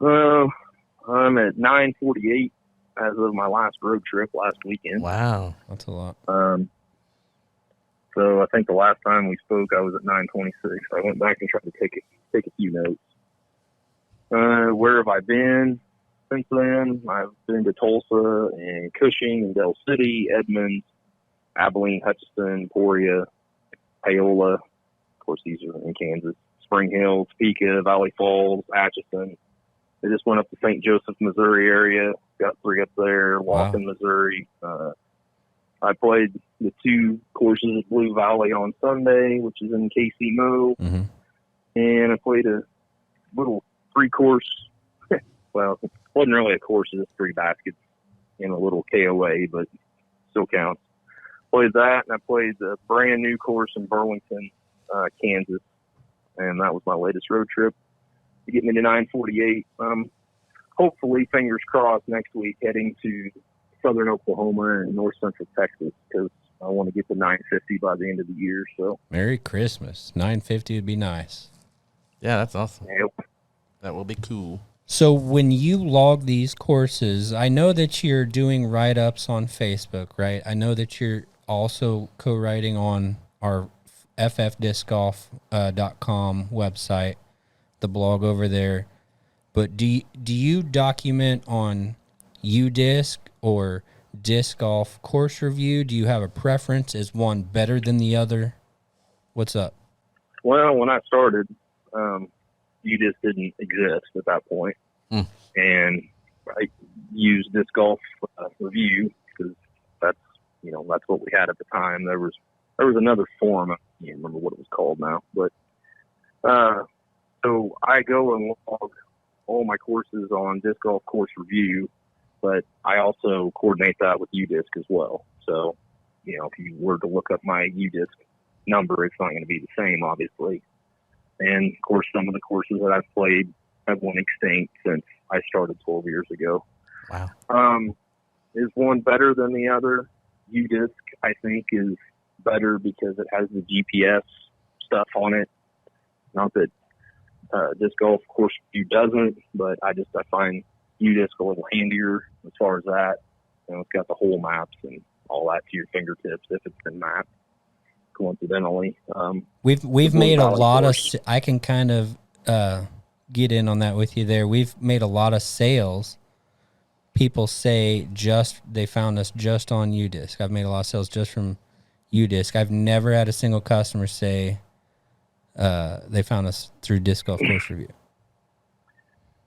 Speaker 7: I'm at 948 as of my last road trip last weekend.
Speaker 1: Wow.
Speaker 2: That's a lot.
Speaker 7: So I think the last time we spoke, I was at 926. I went back and tried to take a few notes. Where have I been since then? I've been to Tulsa and Cushing and Del City, Edmonds, Abilene, Hutchinson, Emporia, Paola. Of course, these are in Kansas. Spring Hill, Topeka, Valley Falls, Atchison. They just went up to St. Joseph, Missouri area. Got 3 up there. Lawton, Missouri. I played the 2 courses at Blue Valley on Sunday, which is in KC-Mo.
Speaker 2: Mm-hmm.
Speaker 7: And I played a little 3-course. Well, it wasn't really a course, it was 3 baskets in a little KOA, but still counts. Played that, and I played the brand new course in Burlington, Kansas. And that was my latest road trip to get me to 948. Hopefully, fingers crossed, next week heading to southern Oklahoma and north central Texas, because I want to get to 950 by the end of the year. So
Speaker 2: Merry Christmas. 950 would be nice.
Speaker 1: Yeah, that's awesome.
Speaker 7: yep.
Speaker 1: That will be cool.
Speaker 2: So when you log these courses, I know that you're doing write-ups on Facebook, right? I know that you're also co-writing on our ffdiscgolf.com website, the blog over there. But do you document on UDisc or Disc Golf Course Review? Do you have a preference? Is one better than the other? What's up?
Speaker 7: Well, when I started, you just didn't exist at that point. And I used Disc Golf Review because that's what we had at the time. There was another forum. I can't remember what it was called now, but so I go and log all my courses on Disc Golf Course Review, but I also coordinate that with UDisc as well. So, if you were to look up my UDisc number, it's not going to be the same, obviously. And, of course, some of the courses that I've played have went extinct since I started 12 years ago.
Speaker 1: Wow.
Speaker 7: Is one better than the other? UDisc, I think, is better because it has the GPS stuff on it. Not that Disc Golf Course Review doesn't, but I find UDisc a little handier as far as that. It's got the whole maps and all that to your fingertips if it's been mapped. Coincidentally,
Speaker 2: we've made a lot of. I can kind of get in on that with you there. We've made a lot of sales. People say they found us just on UDisc. I've made a lot of sales just from UDisc. I've never had a single customer say they found us through Disc Golf Course Review.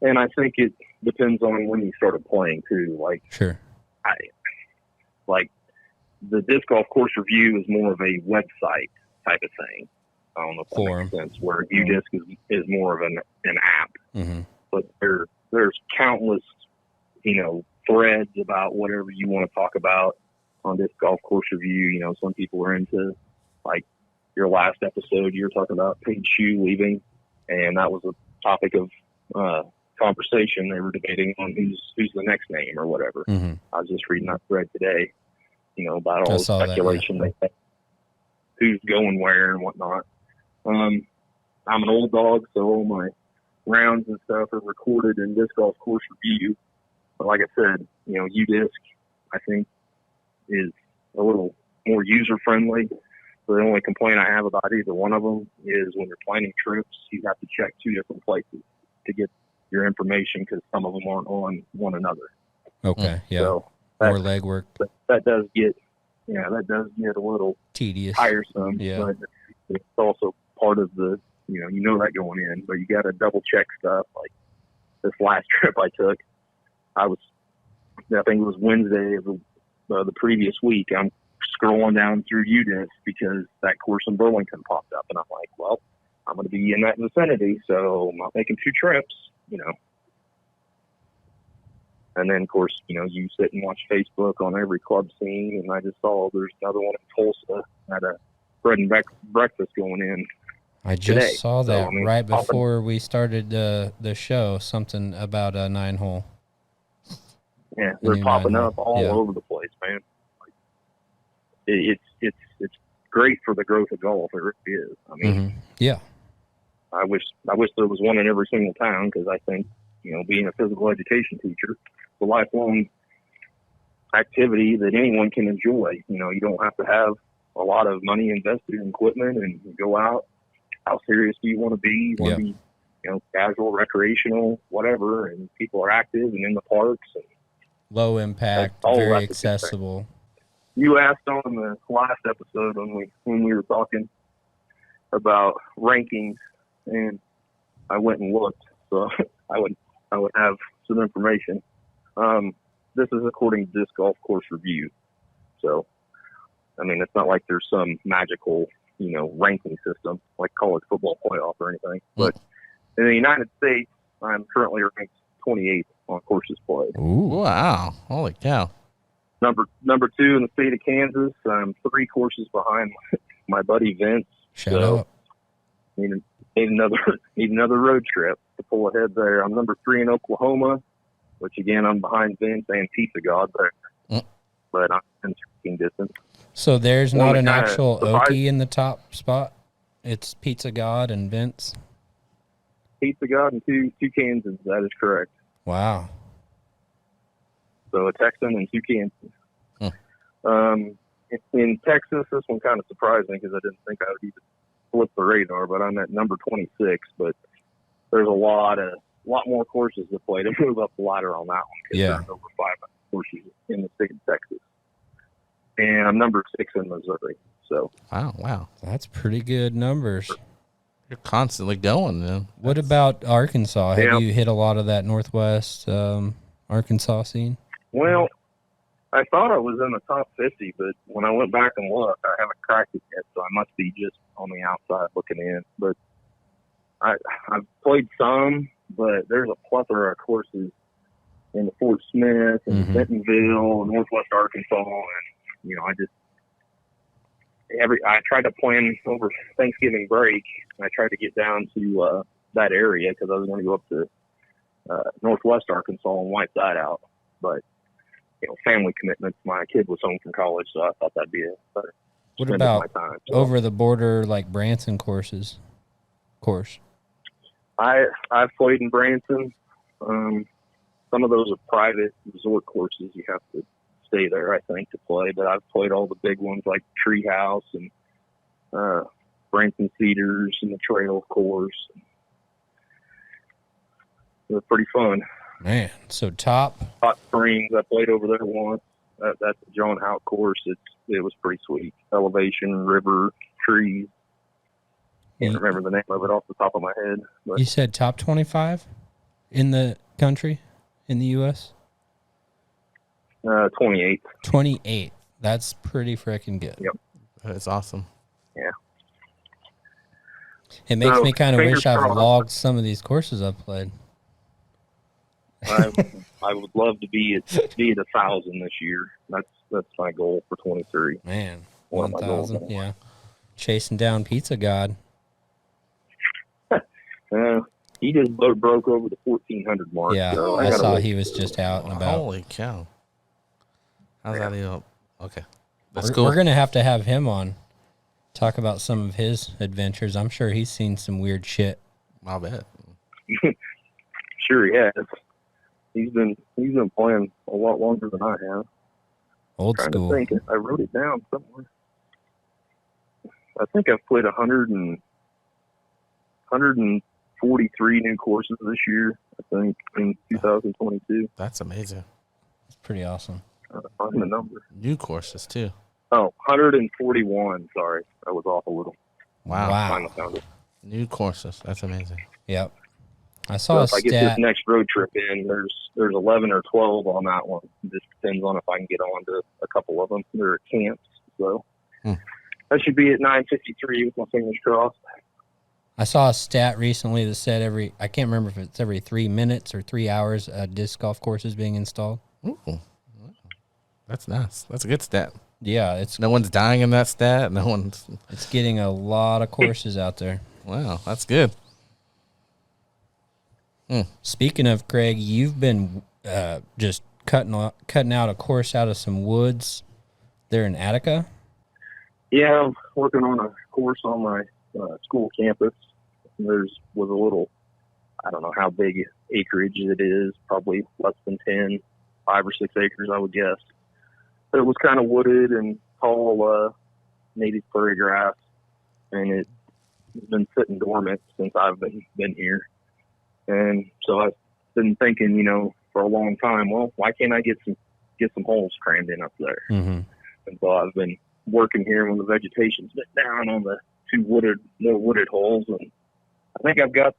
Speaker 7: And I think it depends on when you started playing too. Like,
Speaker 2: sure,
Speaker 7: the Disc Golf Course Review is more of a website type of thing. I don't know if that makes sense. Where UDisc is more of an app.
Speaker 2: Mm-hmm.
Speaker 7: But there's countless, threads about whatever you want to talk about on Disc Golf Course Review. Some people are into, like, your last episode, you were talking about Paige Shue leaving, and that was a topic of conversation. They were debating on who's the next name or whatever.
Speaker 2: Mm-hmm.
Speaker 7: I was just reading that thread today, about all the speculation that who's going where and whatnot. I'm an old dog, so all my rounds and stuff are recorded in Disc Golf Course Review. But like I said, UDisc, I think, is a little more user-friendly. The only complaint I have about either one of them is when you're planning trips, you have to check 2 different places to get your information because some of them aren't on one another.
Speaker 2: Okay, yeah.
Speaker 7: So
Speaker 2: more legwork.
Speaker 7: That does get a little
Speaker 2: tedious,
Speaker 7: tiresome.
Speaker 2: Yeah.
Speaker 7: But it's also part of the, that going in, but you got to double check stuff. Like this last trip I took, I think it was Wednesday of the previous week. I'm scrolling down through UDisc because that course in Burlington popped up, and I'm like, well, I'm going to be in that vicinity, so I'm not making 2 trips, And then, of course, you sit and watch Facebook on every club scene, and I just saw there's another one in Tulsa at a bread and breakfast going in.
Speaker 2: I just
Speaker 7: today.
Speaker 2: saw that
Speaker 7: So,
Speaker 2: right before we started the show, something about a 9-hole.
Speaker 7: Yeah, they're popping up all
Speaker 2: Yeah.
Speaker 7: over the place, man. It's great for the growth of golf. It really is. I mean,
Speaker 2: Mm-hmm. Yeah.
Speaker 7: I wish there was one in every single town because I think, being a physical education teacher, it's a lifelong activity that anyone can enjoy. You don't have to have a lot of money invested in equipment, and you go out. How serious do you want to be? You want to be, casual, recreational, whatever, and people are active and in the parks. And
Speaker 2: low impact,
Speaker 7: all
Speaker 2: very
Speaker 7: that's a good
Speaker 2: accessible.
Speaker 7: you asked on the last episode when we were talking about rankings, and I went and looked, so I would have some information. This is according to Disc Golf Course Review, so I mean it's not like there's some magical ranking system like college football playoff or anything. But in the United States, I'm currently ranked 28th on courses played.
Speaker 1: Ooh, wow! Holy cow!
Speaker 7: Number 2 in the state of Kansas. I'm 3 courses behind my buddy Vince.
Speaker 2: Shout out.
Speaker 7: Need another road trip to pull ahead there. I'm number 3 in Oklahoma, which again I'm behind Vince and Pizza God there, but I'm in striking distance.
Speaker 2: So there's not an actual Okie in the top spot. It's Pizza God and Vince.
Speaker 7: Pizza God and two Kansans. That is correct.
Speaker 2: Wow.
Speaker 7: So a Texan and 2 Kansans. In Texas, this one kind of surprised me because I didn't think I would even flip the radar, but I'm at number 26. But there's a lot more courses to play to move up the ladder on that one.
Speaker 2: Yeah.
Speaker 7: There's over 500 courses in the state of Texas. And I'm number 6 in Missouri. So
Speaker 1: Wow.
Speaker 2: That's pretty good numbers.
Speaker 1: You're constantly going, man.
Speaker 2: What about Arkansas? Have
Speaker 7: Yeah.
Speaker 2: you hit a lot of that Northwest Arkansas scene?
Speaker 7: Well, I thought I was in the top 50, but when I went back and looked, I haven't cracked it yet, so I must be just on the outside looking in. But I've played some, but there's a plethora of courses in the Fort Smith and Bentonville and Northwest Arkansas, and I tried to plan over Thanksgiving break. I tried to get down to that area because I was going to go up to Northwest Arkansas and wipe that out, but family commitments. My kid was home from college, so I thought that'd be a better.
Speaker 2: What about over the border, like Branson course?
Speaker 7: I've played in Branson. Some of those are private resort courses. You have to stay there, I think, to play. But I've played all the big ones like Treehouse and Branson Cedars and the Trail course. They're pretty fun.
Speaker 2: Man, so top.
Speaker 7: Hot Springs, I played over there once. That's the John Hout course. It was pretty sweet. Elevation, river, trees. Can't remember the name of it off the top of my head. But
Speaker 2: You said top 25 in the country, in the U.S.?
Speaker 7: 28.
Speaker 2: 28. That's pretty freaking good.
Speaker 7: Yep.
Speaker 1: That's awesome.
Speaker 7: Yeah.
Speaker 2: It makes me kind of
Speaker 7: fingers
Speaker 2: wish I've
Speaker 7: crossed.
Speaker 2: logged some of these courses I've played.
Speaker 7: I would love to be at 1,000 this year. That's my goal for 23.
Speaker 2: Man,
Speaker 7: One of my goals.
Speaker 2: 1,000. Yeah. Chasing down Pizza God.
Speaker 7: He just broke over the 1,400 mark.
Speaker 2: Yeah,
Speaker 7: so
Speaker 2: I
Speaker 7: gotta
Speaker 2: saw
Speaker 7: wait.
Speaker 2: he was just out and about.
Speaker 1: Holy cow! How's that even? Okay, that's cool.
Speaker 2: We're going to have him on, talk about some of his adventures. I'm sure he's seen some weird shit.
Speaker 1: I'll bet.
Speaker 7: Sure he has. He's been playing a lot longer than I have.
Speaker 2: Old
Speaker 7: Trying
Speaker 2: school.
Speaker 7: to think. I wrote it down somewhere. I think I've played 143 new courses this year, I think, in 2022.
Speaker 1: That's amazing.
Speaker 2: It's pretty awesome.
Speaker 7: Find the number.
Speaker 1: New courses too.
Speaker 7: Oh, 141. Sorry, I was off a little.
Speaker 1: Wow.
Speaker 7: Finally found it.
Speaker 1: New courses. That's amazing.
Speaker 2: Yep. I
Speaker 7: So
Speaker 2: saw
Speaker 7: if
Speaker 2: a
Speaker 7: I get this
Speaker 2: stat.
Speaker 7: next road trip in, there's 11 or 12 on that one. It just depends on if I can get on to a couple of them. They're at camps, so I should be at 9:53 with my fingers crossed.
Speaker 2: I saw a stat recently that said I can't remember if it's every 3 minutes or 3 hours, a disc golf course is being installed.
Speaker 1: Ooh. That's nice. That's a good stat.
Speaker 2: Yeah,
Speaker 1: No one's dying in that stat. No one's.
Speaker 2: it's getting a lot of courses out there.
Speaker 1: Wow, that's good.
Speaker 2: Speaking of Craig, you've been just cutting out a course out of some woods there in Attica.
Speaker 7: Yeah, I'm working on a course on my school campus. Was a little, I don't know how big acreage it is, probably less than 10, 5 or 6 acres, I would guess. But it was kind of wooded and tall native prairie grass, and it's been sitting dormant since I've been here. And so I've been thinking, for a long time, well, why can't I get some holes crammed in up there?
Speaker 2: Mm-hmm.
Speaker 7: And so I've been working here when the vegetation's been down on the more wooded holes. And I think I've got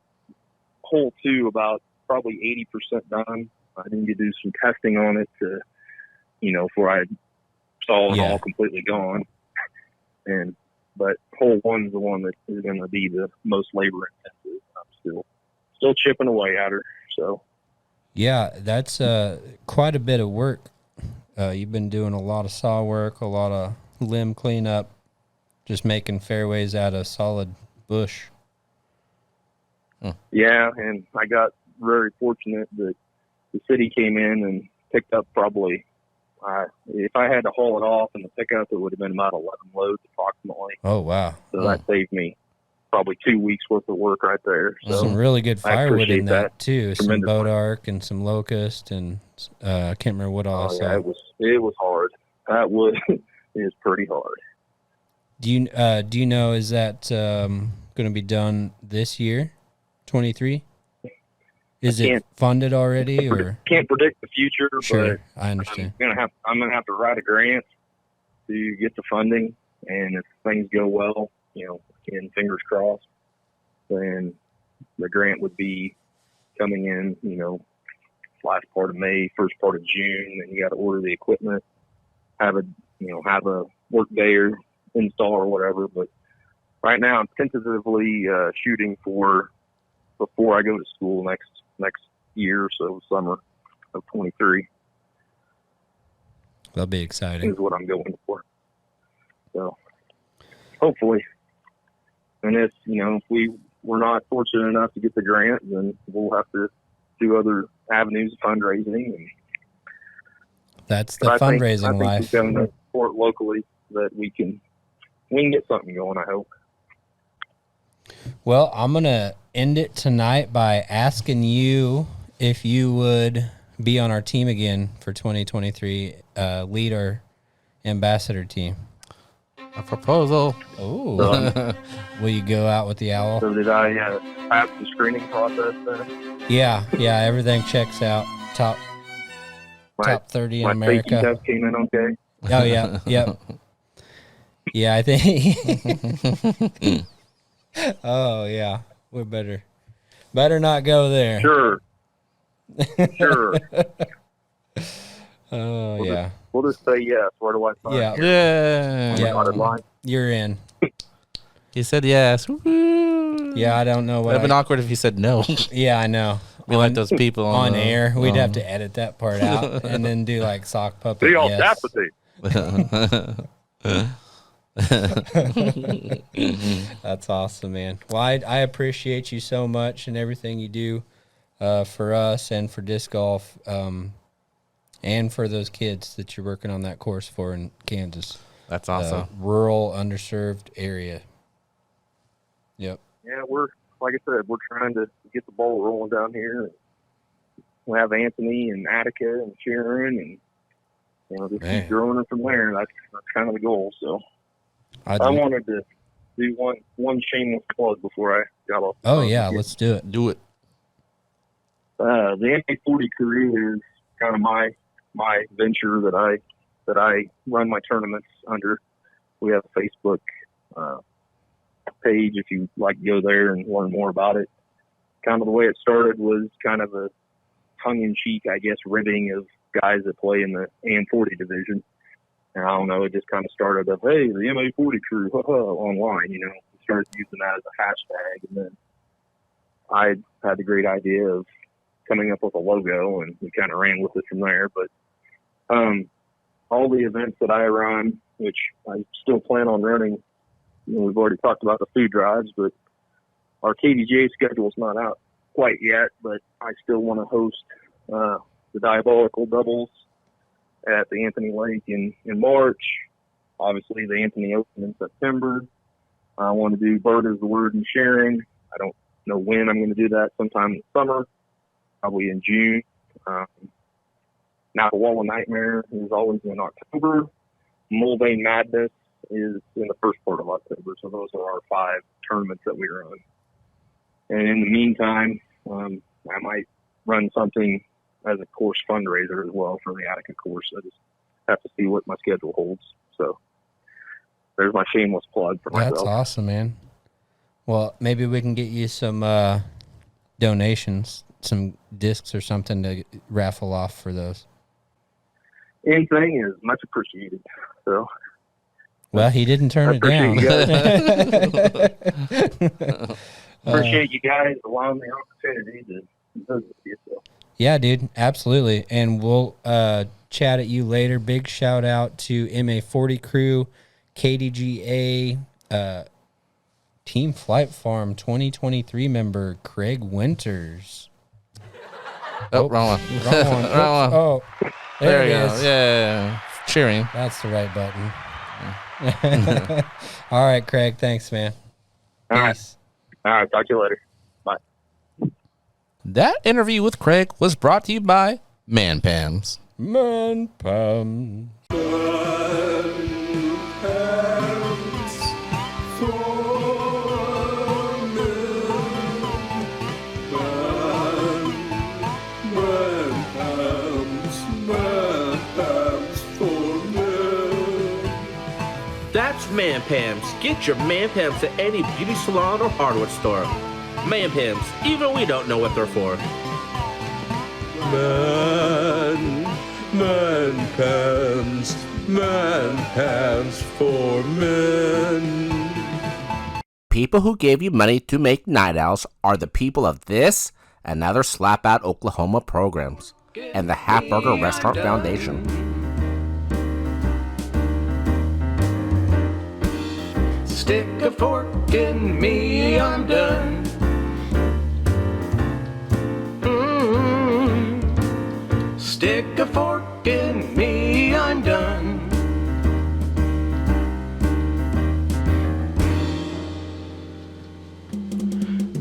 Speaker 7: hole 2 about probably 80% done. I need to do some testing on it to, before I saw it all completely gone. But hole 1's the one that is going to be the most labor intensive. I'm still chipping away at her. So.
Speaker 2: Yeah, that's quite a bit of work. You've been doing a lot of saw work, a lot of limb cleanup, just making fairways out of solid bush.
Speaker 7: Yeah, and I got very fortunate that the city came in and picked up probably, if I had to haul it off in the pickup, it would have been about 11 loads approximately.
Speaker 2: Oh, wow.
Speaker 7: So that saved me probably 2 weeks worth of work right there. So
Speaker 2: some really good firewood in that too. Some boat arc and some locust, and I can't remember what else.
Speaker 7: Yeah, it was hard. That wood is pretty hard.
Speaker 2: Do you know, is that going to be done this year, 23? Is it funded already, or
Speaker 7: can't predict the future?
Speaker 2: Sure,
Speaker 7: but
Speaker 2: I understand.
Speaker 7: I'm gonna have to write a grant to get the funding, and if things go well, and fingers crossed, then the grant would be coming in, last part of May, first part of June, and you got to order the equipment, have a work day or install or whatever. But right now I'm tentatively shooting for before I go to school next year or so, summer of 23.
Speaker 2: That'll be exciting.
Speaker 7: Is what I'm going for. So hopefully. And if, if we're not fortunate enough to get the grant, then we'll have to do other avenues of fundraising. And
Speaker 2: that's the fundraising life.
Speaker 7: We've got enough support locally that we can get something going, I hope.
Speaker 2: Well, I'm going to end it tonight by asking you if you would be on our team again for 2023, lead our ambassador team.
Speaker 1: A proposal.
Speaker 2: Oh. Will you go out with the owl?
Speaker 7: So did I pass the screening process then?
Speaker 2: Yeah, everything checks out. Top 30 in America.
Speaker 7: My safety test came in okay?
Speaker 2: Oh, yeah, yep. Yeah, I think. Oh, yeah. We better not go there.
Speaker 7: Sure.
Speaker 2: Oh, yeah.
Speaker 7: We'll just say yes. Where do I sign?
Speaker 1: Yeah.
Speaker 2: You're in.
Speaker 1: He said yes. Woo-hoo.
Speaker 2: Yeah, I don't know what.
Speaker 1: It would have been awkward if he said no.
Speaker 2: Yeah, I know.
Speaker 1: We like those people
Speaker 2: on air. We'd have to edit that part out and then do like sock puppet.
Speaker 7: The audacity.
Speaker 2: That's awesome, man. Well, I appreciate you so much and everything you do for us and for disc golf, and for those kids that you're working on that course for in Kansas.
Speaker 1: That's awesome.
Speaker 2: Rural, underserved area. Yep.
Speaker 7: Yeah, like I said, we're trying to get the ball rolling down here. We have Anthony and Attica and Sharon, and just keep growing it from there. That's kind of the goal. So I wanted to do one shameless plug before I got off.
Speaker 2: Oh yeah, let's do it.
Speaker 1: Do it.
Speaker 7: The MA40 career is kind of my venture that I run my tournaments under. We have a Facebook page if you'd like to go there and learn more about it. Kind of the way it started was kind of a tongue-in-cheek, I guess, ribbing of guys that play in the AM40 division. And I don't know, it just kind of started of, hey, the MA40 crew, online, started using that as a hashtag. And then I had the great idea of coming up with a logo, and we kind of ran with it from there. But all the events that I run, which I still plan on running, we've already talked about the food drives, but our KDGA schedule is not out quite yet, but I still want to host the Diabolical Doubles at the Anthony Lake in March. Obviously, the Anthony Open in September. I want to do Bird is the Word and Sharing. I don't know when I'm going to do that, sometime in the summer, probably in June. Wall of Nightmare is always in October. Mulvane Madness is in the first part of October. So those are our 5 tournaments that we run. And in the meantime, I might run something as a course fundraiser as well for the Attica course. I just have to see what my schedule holds. So there's my shameless plug for myself.
Speaker 2: That's awesome, man. Well, maybe we can get you some donations, some discs or something to raffle off for those.
Speaker 7: Anything is much appreciated. So,
Speaker 2: well, he didn't turn it down.
Speaker 7: Appreciate you guys allowing the opportunity to visit with you. So.
Speaker 2: Yeah, dude, absolutely. And we'll chat at you later. Big shout out to MA40 crew, KDGA, Team Flight Farm 2023 member Craig Winters.
Speaker 1: Oh, wrong one.
Speaker 2: Wrong one.
Speaker 1: Wrong one.
Speaker 2: Oh, there it
Speaker 1: you
Speaker 2: is.
Speaker 1: go. Yeah. Cheering.
Speaker 2: That's the right button. All right, Craig. Thanks, man.
Speaker 7: All right.
Speaker 2: Peace.
Speaker 7: All right. Talk to you later. Bye.
Speaker 1: That interview with Craig was brought to you by Man Pams.
Speaker 2: Man Pam.
Speaker 4: That's Man Pams. Get your Man Pams at any beauty salon or hardware store. Man Pams, even we don't know what they're for. Man Pams for men.
Speaker 1: People who gave you money to make Night Owls are the people of this and other Slap Out Oklahoma programs and the Hatburger Restaurant Foundation.
Speaker 4: Stick a fork in me, I'm done. Stick a fork in me, I'm done.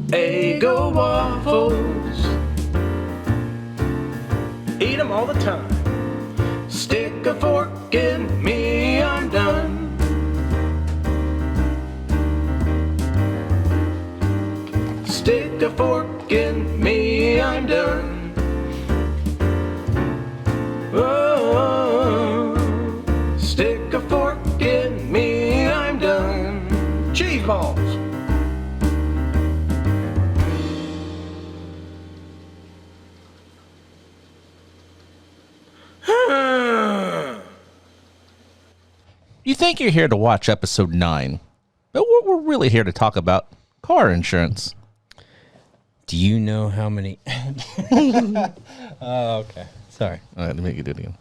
Speaker 4: Eggo waffles, eat them all the time. Stick a fork in me, I'm done. Stick a fork in me, I'm done. Oh, stick a fork in me, I'm done. Cheese balls.
Speaker 1: You think you're here to watch episode 9, but we're really here to talk about car insurance.
Speaker 2: Do you know how many? Oh, okay. Sorry.
Speaker 1: All right, let me get it again.